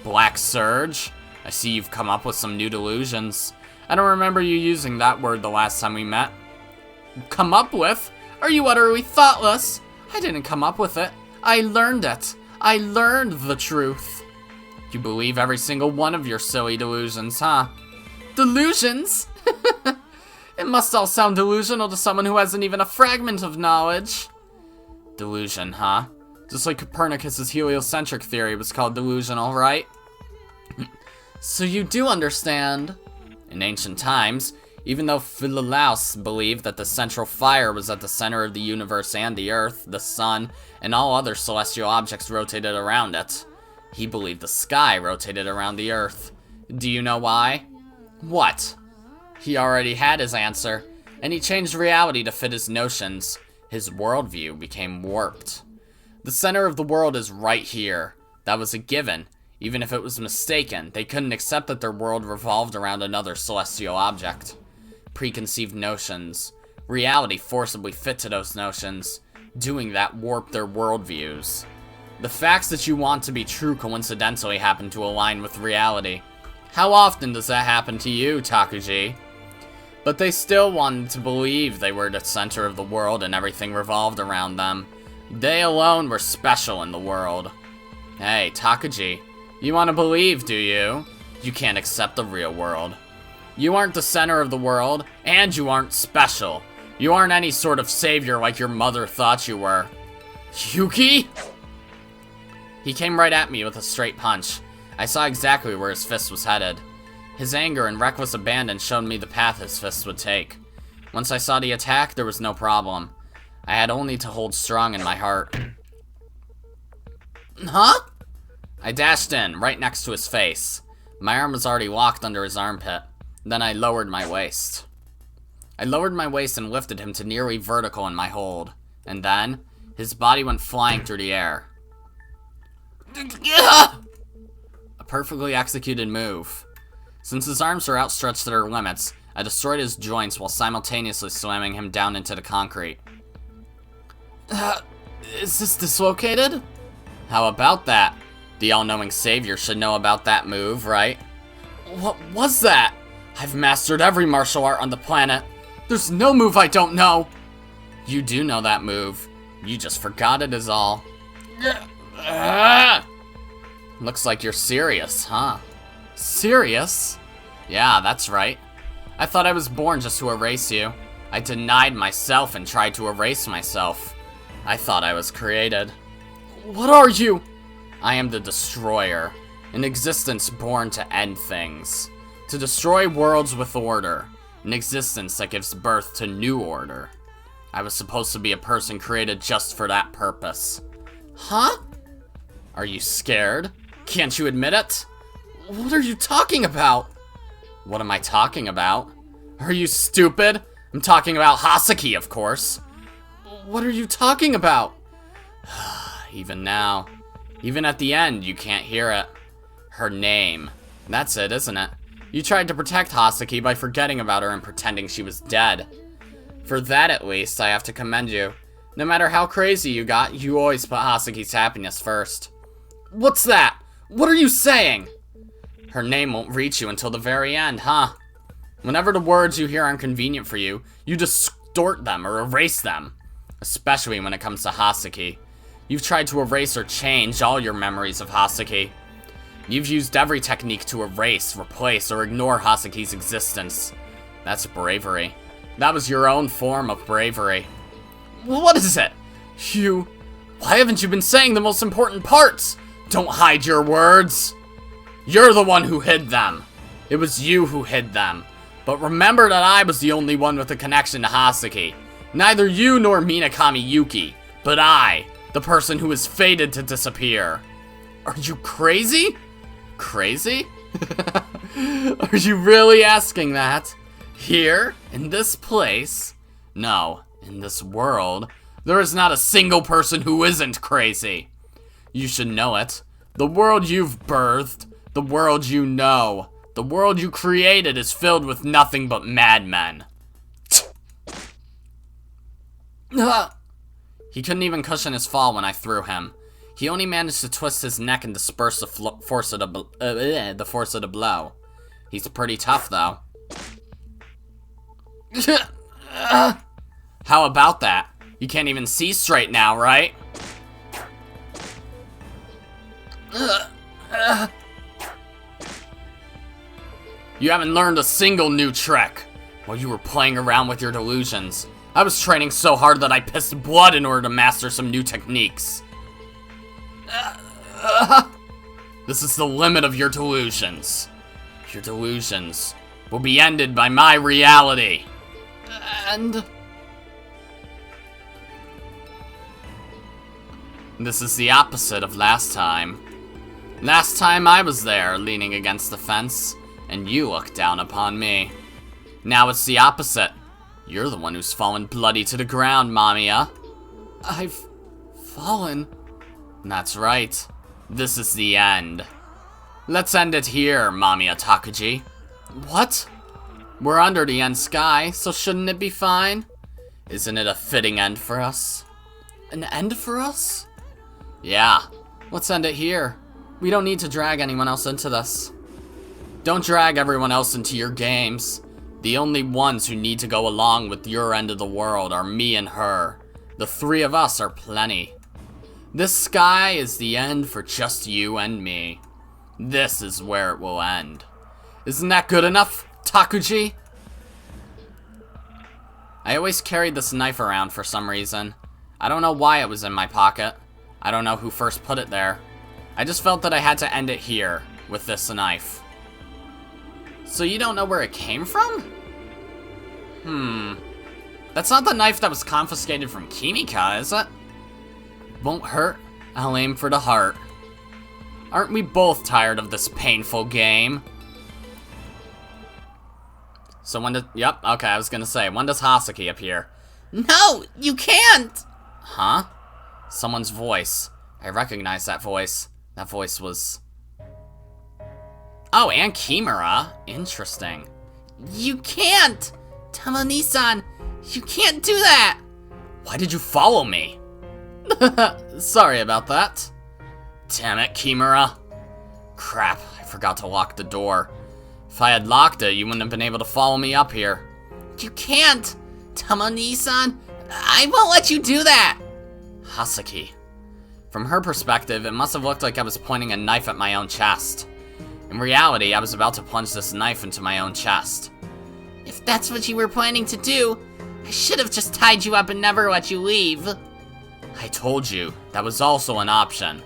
Black Surge? I see you've come up with some new delusions. I don't remember you using that word the last time we met. Come up with? Are you utterly thoughtless? I didn't come up with it. I learned it. I learned the truth. You believe every single one of your silly delusions, huh? Delusions? It must all sound delusional to someone who hasn't even a fragment of knowledge. Delusion, huh? Just like Copernicus's heliocentric theory was called delusional, right? So you do understand. In ancient times, even though Philolaus believed that the central fire was at the center of the universe and the earth, the sun, and all other celestial objects rotated around it, he believed the sky rotated around the earth. Do you know why? What? He already had his answer, and he changed reality to fit his notions. His worldview became warped. The center of the world is right here. That was a given. Even if it was mistaken, they couldn't accept that their world revolved around another celestial object. Preconceived notions. Reality forcibly fit to those notions. Doing that warped their worldviews. The facts that you want to be true coincidentally happen to align with reality. How often does that happen to you, Takuji? But they still wanted to believe they were the center of the world and everything revolved around them. They alone were special in the world. Hey, Takuji, you want to believe, do you? You can't accept the real world. You aren't the center of the world, and you aren't special. You aren't any sort of savior like your mother thought you were. Yuki? He came right at me with a straight punch. I saw exactly where his fist was headed. His anger and reckless abandon showed me the path his fist would take. Once I saw the attack, there was no problem. I had only to hold strong in my heart. Huh? I dashed in, right next to his face. My arm was already locked under his armpit. Then I lowered my waist. I lowered my waist and lifted him to nearly vertical in my hold. And then, his body went flying through the air. A perfectly executed move. Since his arms were outstretched to their limits, I destroyed his joints while simultaneously slamming him down into the concrete. Is this dislocated? How about that? The all-knowing savior should know about that move, right? What was that? I've mastered every martial art on the planet. There's no move I don't know. You do know that move. You just forgot it is all. Looks like you're serious, huh? Serious? Yeah, that's right. I thought I was born just to erase you. I denied myself and tried to erase myself. I thought I was created. What are you? I am the Destroyer, an existence born to end things. To destroy worlds with order, an existence that gives birth to new order. I was supposed to be a person created just for that purpose. Huh? Are you scared? Can't you admit it? What are you talking about? What am I talking about? Are you stupid? I'm talking about Hasaki, of course. What are you talking about? Even now, even at the end, you can't hear it. Her name. That's it, isn't it? You tried to protect Hasaki by forgetting about her and pretending she was dead. For that, at least, I have to commend you. No matter how crazy you got, you always put Hasaki's happiness first. What's that? What are you saying? Her name won't reach you until the very end, huh? Whenever the words you hear are inconvenient for you, you distort them or erase them. Especially when it comes to Hasaki. You've tried to erase or change all your memories of Hasaki. You've used every technique to erase, replace, or ignore Hasaki's existence. That's bravery. That was your own form of bravery. What is it? Why haven't you been saying the most important parts? Don't hide your words. You're the one who hid them. It was you who hid them. But remember that I was the only one with a connection to Hasaki. Neither you nor Minakami Yuki, but I, the person who is fated to disappear. Are you crazy? Crazy? Are you really asking that? Here, in this place, no, in this world, there is not a single person who isn't crazy. You should know it. The world you've birthed, the world you know, the world you created is filled with nothing but madmen. He couldn't even cushion his fall when I threw him. He only managed to twist his neck and disperse the force of the blow. He's pretty tough, though. How about that? You can't even see straight now, right? You haven't learned a single new trick. While you were playing around with your delusions, I was training so hard that I pissed blood in order to master some new techniques. This is the limit of your delusions. Your delusions will be ended by my reality. And this is the opposite of last time. Last time I was there, leaning against the fence, and you looked down upon me. Now it's the opposite. You're the one who's fallen bloody to the ground, Mamiya. I've fallen? That's right. This is the end. Let's end it here, Mamiya Takuji. What? We're under the end sky, so shouldn't it be fine? Isn't it a fitting end for us? An end for us? Yeah. Let's end it here. We don't need to drag anyone else into this. Don't drag everyone else into your games. The only ones who need to go along with your end of the world are me and her. The three of us are plenty. This sky is the end for just you and me. This is where it will end. Isn't that good enough, Takuji? I always carried this knife around for some reason. I don't know why it was in my pocket. I don't know who first put it there. I just felt that I had to end it here, with this knife. So you don't know where it came from? That's not the knife that was confiscated from Kimika, is it? Won't hurt. I'll aim for the heart. Aren't we both tired of this painful game? So when yep, okay, I was gonna say, when does Hasaki appear? No, you can't! Huh? Someone's voice. I recognize that voice. That voice was... Oh, and Kimura. Interesting. You can't! Tamani-san, you can't do that! Why did you follow me? Sorry about that. Damn it, Kimura. Crap, I forgot to lock the door. If I had locked it, you wouldn't have been able to follow me up here. You can't! Tomo-san, I won't let you do that! Hasaki. From her perspective, it must have looked like I was pointing a knife at my own chest. In reality, I was about to plunge this knife into my own chest. If that's what you were planning to do, I should have just tied you up and never let you leave. I told you, that was also an option.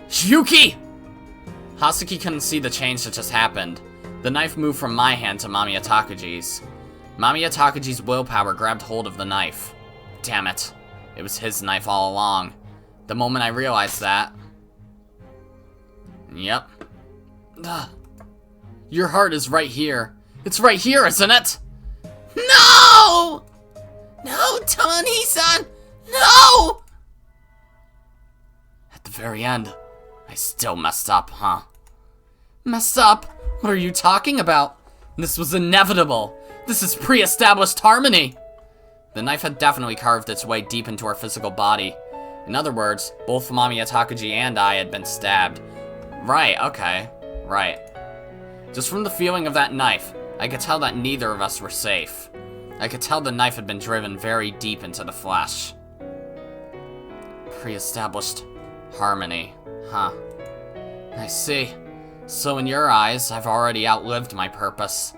Yuki! Hasaki couldn't see the change that just happened. The knife moved from my hand to Mamiya Takuji's. Mamiya Takuji's willpower grabbed hold of the knife. Damn it. It was his knife all along. The moment I realized that... Yep. Your heart is right here. It's right here, isn't it? No! No, Tomo-san! No! At the very end, I still messed up, huh? Messed up? What are you talking about? This was inevitable. This is pre-established harmony. The knife had definitely carved its way deep into our physical body. In other words, both Mamiya Takuji and I had been stabbed. Right, okay. Right. Just from the feeling of that knife, I could tell that neither of us were safe. I could tell the knife had been driven very deep into the flesh. Pre-established harmony, huh? I see. So in your eyes, I've already outlived my purpose.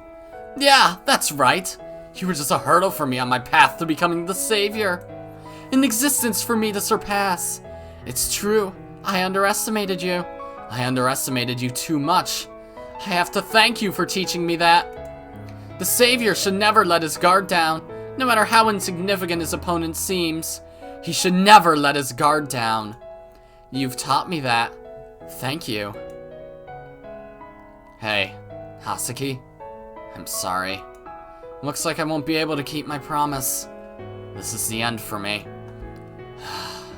Yeah, that's right. You were just a hurdle for me on my path to becoming the savior. An existence for me to surpass. It's true, I underestimated you. I underestimated you too much. I have to thank you for teaching me that. The savior should never let his guard down, no matter how insignificant his opponent seems. He should never let his guard down. You've taught me that. Thank you. Hey, Hasaki. I'm sorry. Looks like I won't be able to keep my promise. This is the end for me.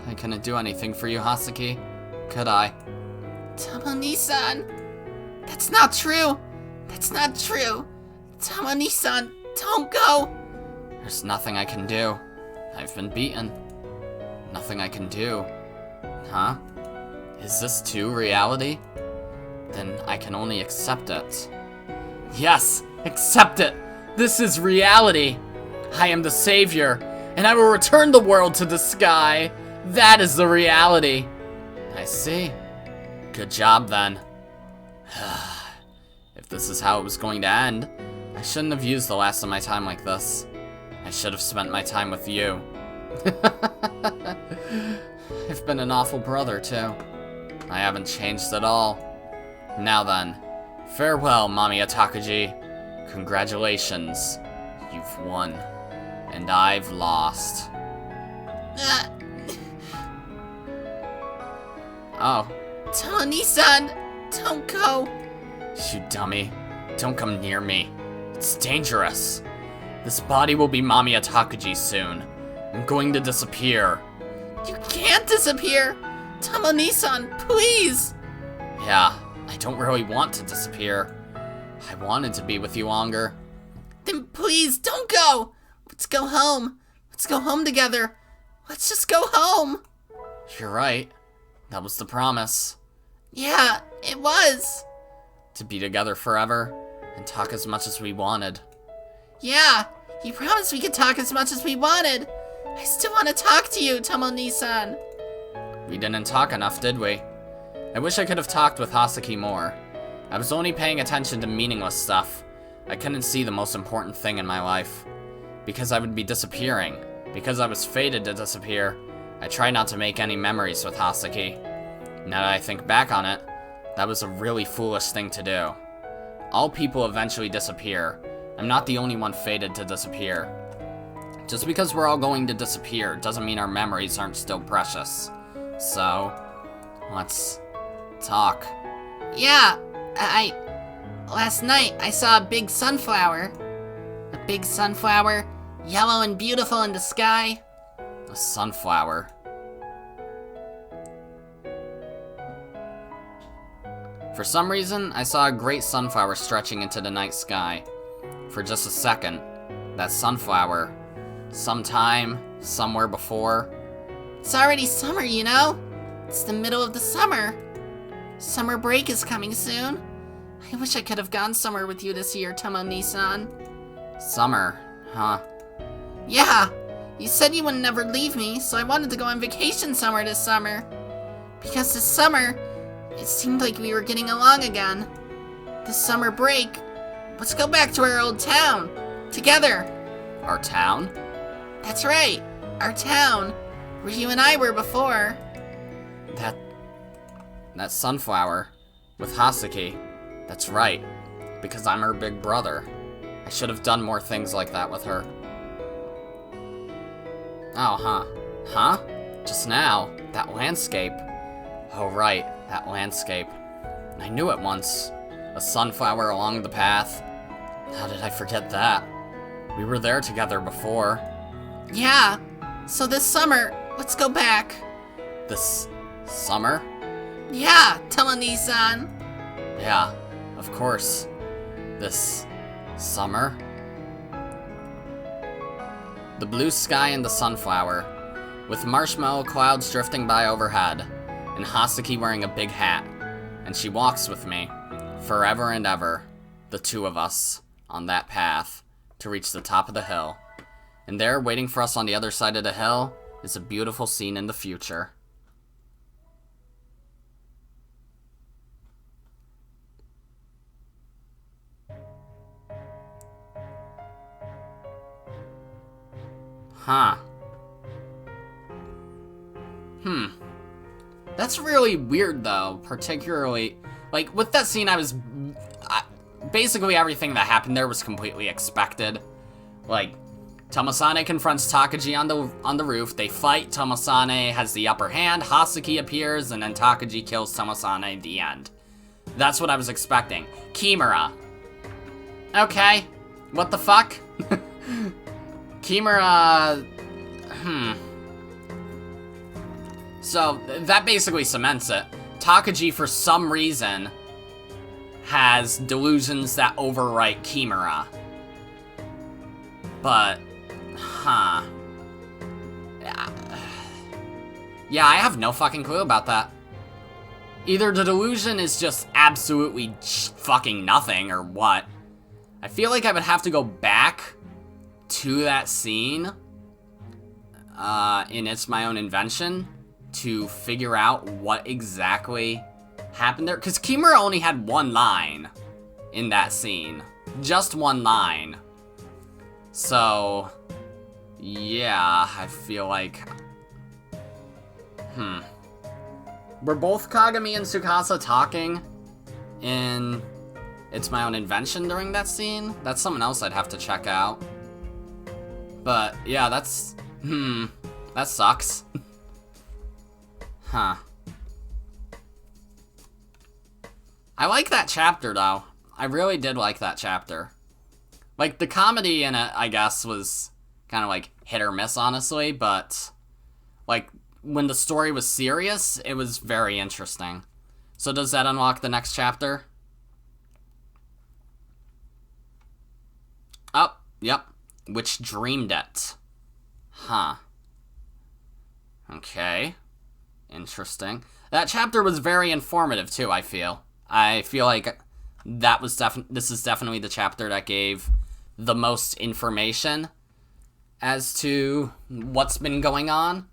I couldn't do anything for you, Hasaki. Could I? Tomo-san, that's not true. That's not true. Tomo-san, don't go. There's nothing I can do. I've been beaten. Nothing I can do. Huh? Is this too reality? Then I can only accept it. Yes, accept it! This is reality! I am the savior, and I will return the world to the sky! That is the reality! I see. Good job, then. If this is how it was going to end, I shouldn't have used the last of my time like this. I should have spent my time with you. I've been an awful brother, too. I haven't changed at all. Now then, farewell, Mamiya Takuji. Congratulations. You've won. And I've lost. Oh. Tomo-san, don't go. You dummy. Don't come near me. It's dangerous. This body will be Mamiya Takuji soon. I'm going to disappear. You can't disappear. Tomo-san, please. Yeah, I don't really want to disappear. I wanted to be with you longer. Then please, don't go. Let's go home. Let's go home together. Let's just go home. You're right. That was the promise. Yeah, it was. To be together forever and talk as much as we wanted. Yeah, you promised we could talk as much as we wanted. I still want to talk to you, Tomo-san. We didn't talk enough, did we? I wish I could have talked with Hasaki more. I was only paying attention to meaningless stuff. I couldn't see the most important thing in my life. Because I would be disappearing. Because I was fated to disappear. I tried not to make any memories with Hasaki. Now that I think back on it, that was a really foolish thing to do. All people eventually disappear. I'm not the only one fated to disappear. Just because we're all going to disappear doesn't mean our memories aren't still precious. So, let's talk. Yeah, last night I saw a big sunflower. A big sunflower, yellow and beautiful in the sky. A sunflower. For some reason, I saw a great sunflower stretching into the night sky. For just a second, that sunflower, sometime, somewhere before. It's already summer, you know? It's the middle of the summer. Summer break is coming soon. I wish I could have gone somewhere with you this year, Tomo-san. Summer, huh? Yeah! You said you would never leave me, so I wanted to go on vacation somewhere this summer. Because this summer, it seemed like we were getting along again. This summer break, let's go back to our old town. Together. Our town? That's right. Our town. Where you and I were before. That sunflower. With Hasaki. That's right. Because I'm her big brother. I should have done more things like that with her. Oh, huh. Huh? Just now. That landscape. Oh, right. That landscape. I knew it once. A sunflower along the path. How did I forget that? We were there together before. Yeah. So this summer, let's go back. This summer? Yeah, Tomo-san. Yeah, of course. This summer? The blue sky and the sunflower, with marshmallow clouds drifting by overhead, and Hasaki wearing a big hat. And she walks with me, forever and ever, the two of us, on that path, to reach the top of the hill. And there, waiting for us on the other side of the hill, is a beautiful scene in the future. Huh. That's really weird, though, particularly... Like, with that scene, basically everything that happened there was completely expected. Like, Tomosane confronts Takuji on the roof, they fight, Tomosane has the upper hand, Hasaki appears, and then Takuji kills Tomosane at the end. That's what I was expecting. Kimura. Okay. What the fuck? Kimura... So, that basically cements it. Takuji, for some reason, has delusions that overwrite Kimura. But, yeah, I have no fucking clue about that. Either the delusion is just absolutely fucking nothing, or what. I feel like I would have to go back to that scene in It's My Own Invention to figure out what exactly happened there. Because Kimura only had one line in that scene. Just one line. So, yeah, I feel like... Were both Kagami and Tsukasa talking in It's My Own Invention during that scene? That's something else I'd have to check out. But, yeah, that's... that sucks. Huh. I like that chapter, though. I really did like that chapter. Like, the comedy in it, I guess, was kind of, like, hit or miss, honestly, but, like, when the story was serious, it was very interesting. So does that unlock the next chapter? Oh, yep. Which dreamed it. Huh. Okay. Interesting. That chapter was very informative, too, I feel. I feel like that was this is definitely the chapter that gave the most information as to what's been going on.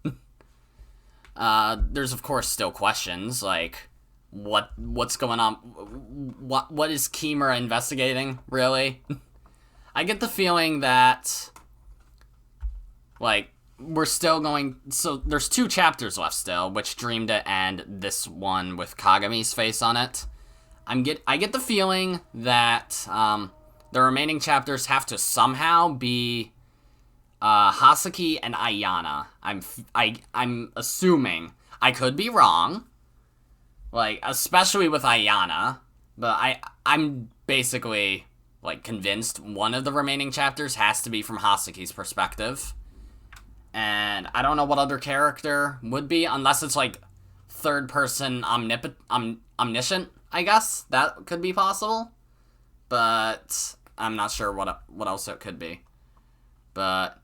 There's, of course, still questions, like, what's going on? What is Kimura investigating, really? I get the feeling that, like, we're still going... So, there's 2 chapters left still, which Dreamed It and this one with Kagami's face on it. I get the feeling that the remaining chapters have to somehow be Hasaki and Ayana. I'm assuming. I could be wrong. Like, especially with Ayana. But I'm basically, like, convinced one of the remaining chapters has to be from Hasaki's perspective. And I don't know what other character would be, unless it's, like, third-person omniscient, I guess. That could be possible. But I'm not sure what else it could be. But,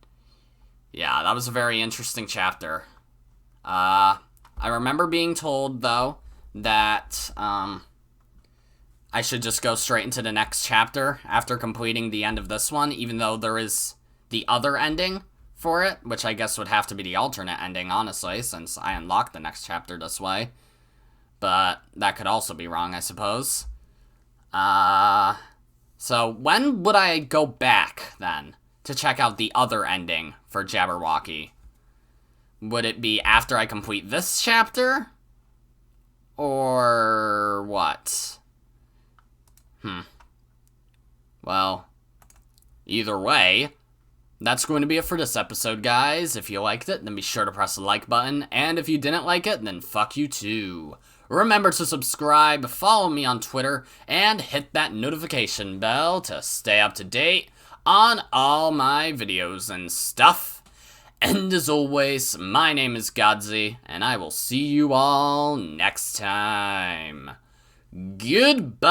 yeah, that was a very interesting chapter. I remember being told, though, that I should just go straight into the next chapter after completing the end of this one, even though there is the other ending for it, which I guess would have to be the alternate ending, honestly, since I unlocked the next chapter this way. But that could also be wrong, I suppose. So when would I go back, then, to check out the other ending for Jabberwocky? Would it be after I complete this chapter? Or what? Well, either way, that's going to be it for this episode, guys. If you liked it, then be sure to press the like button, and if you didn't like it, then fuck you too. Remember to subscribe, follow me on Twitter, and hit that notification bell to stay up to date on all my videos and stuff. And as always, my name is Godzi, and I will see you all next time. Goodbye!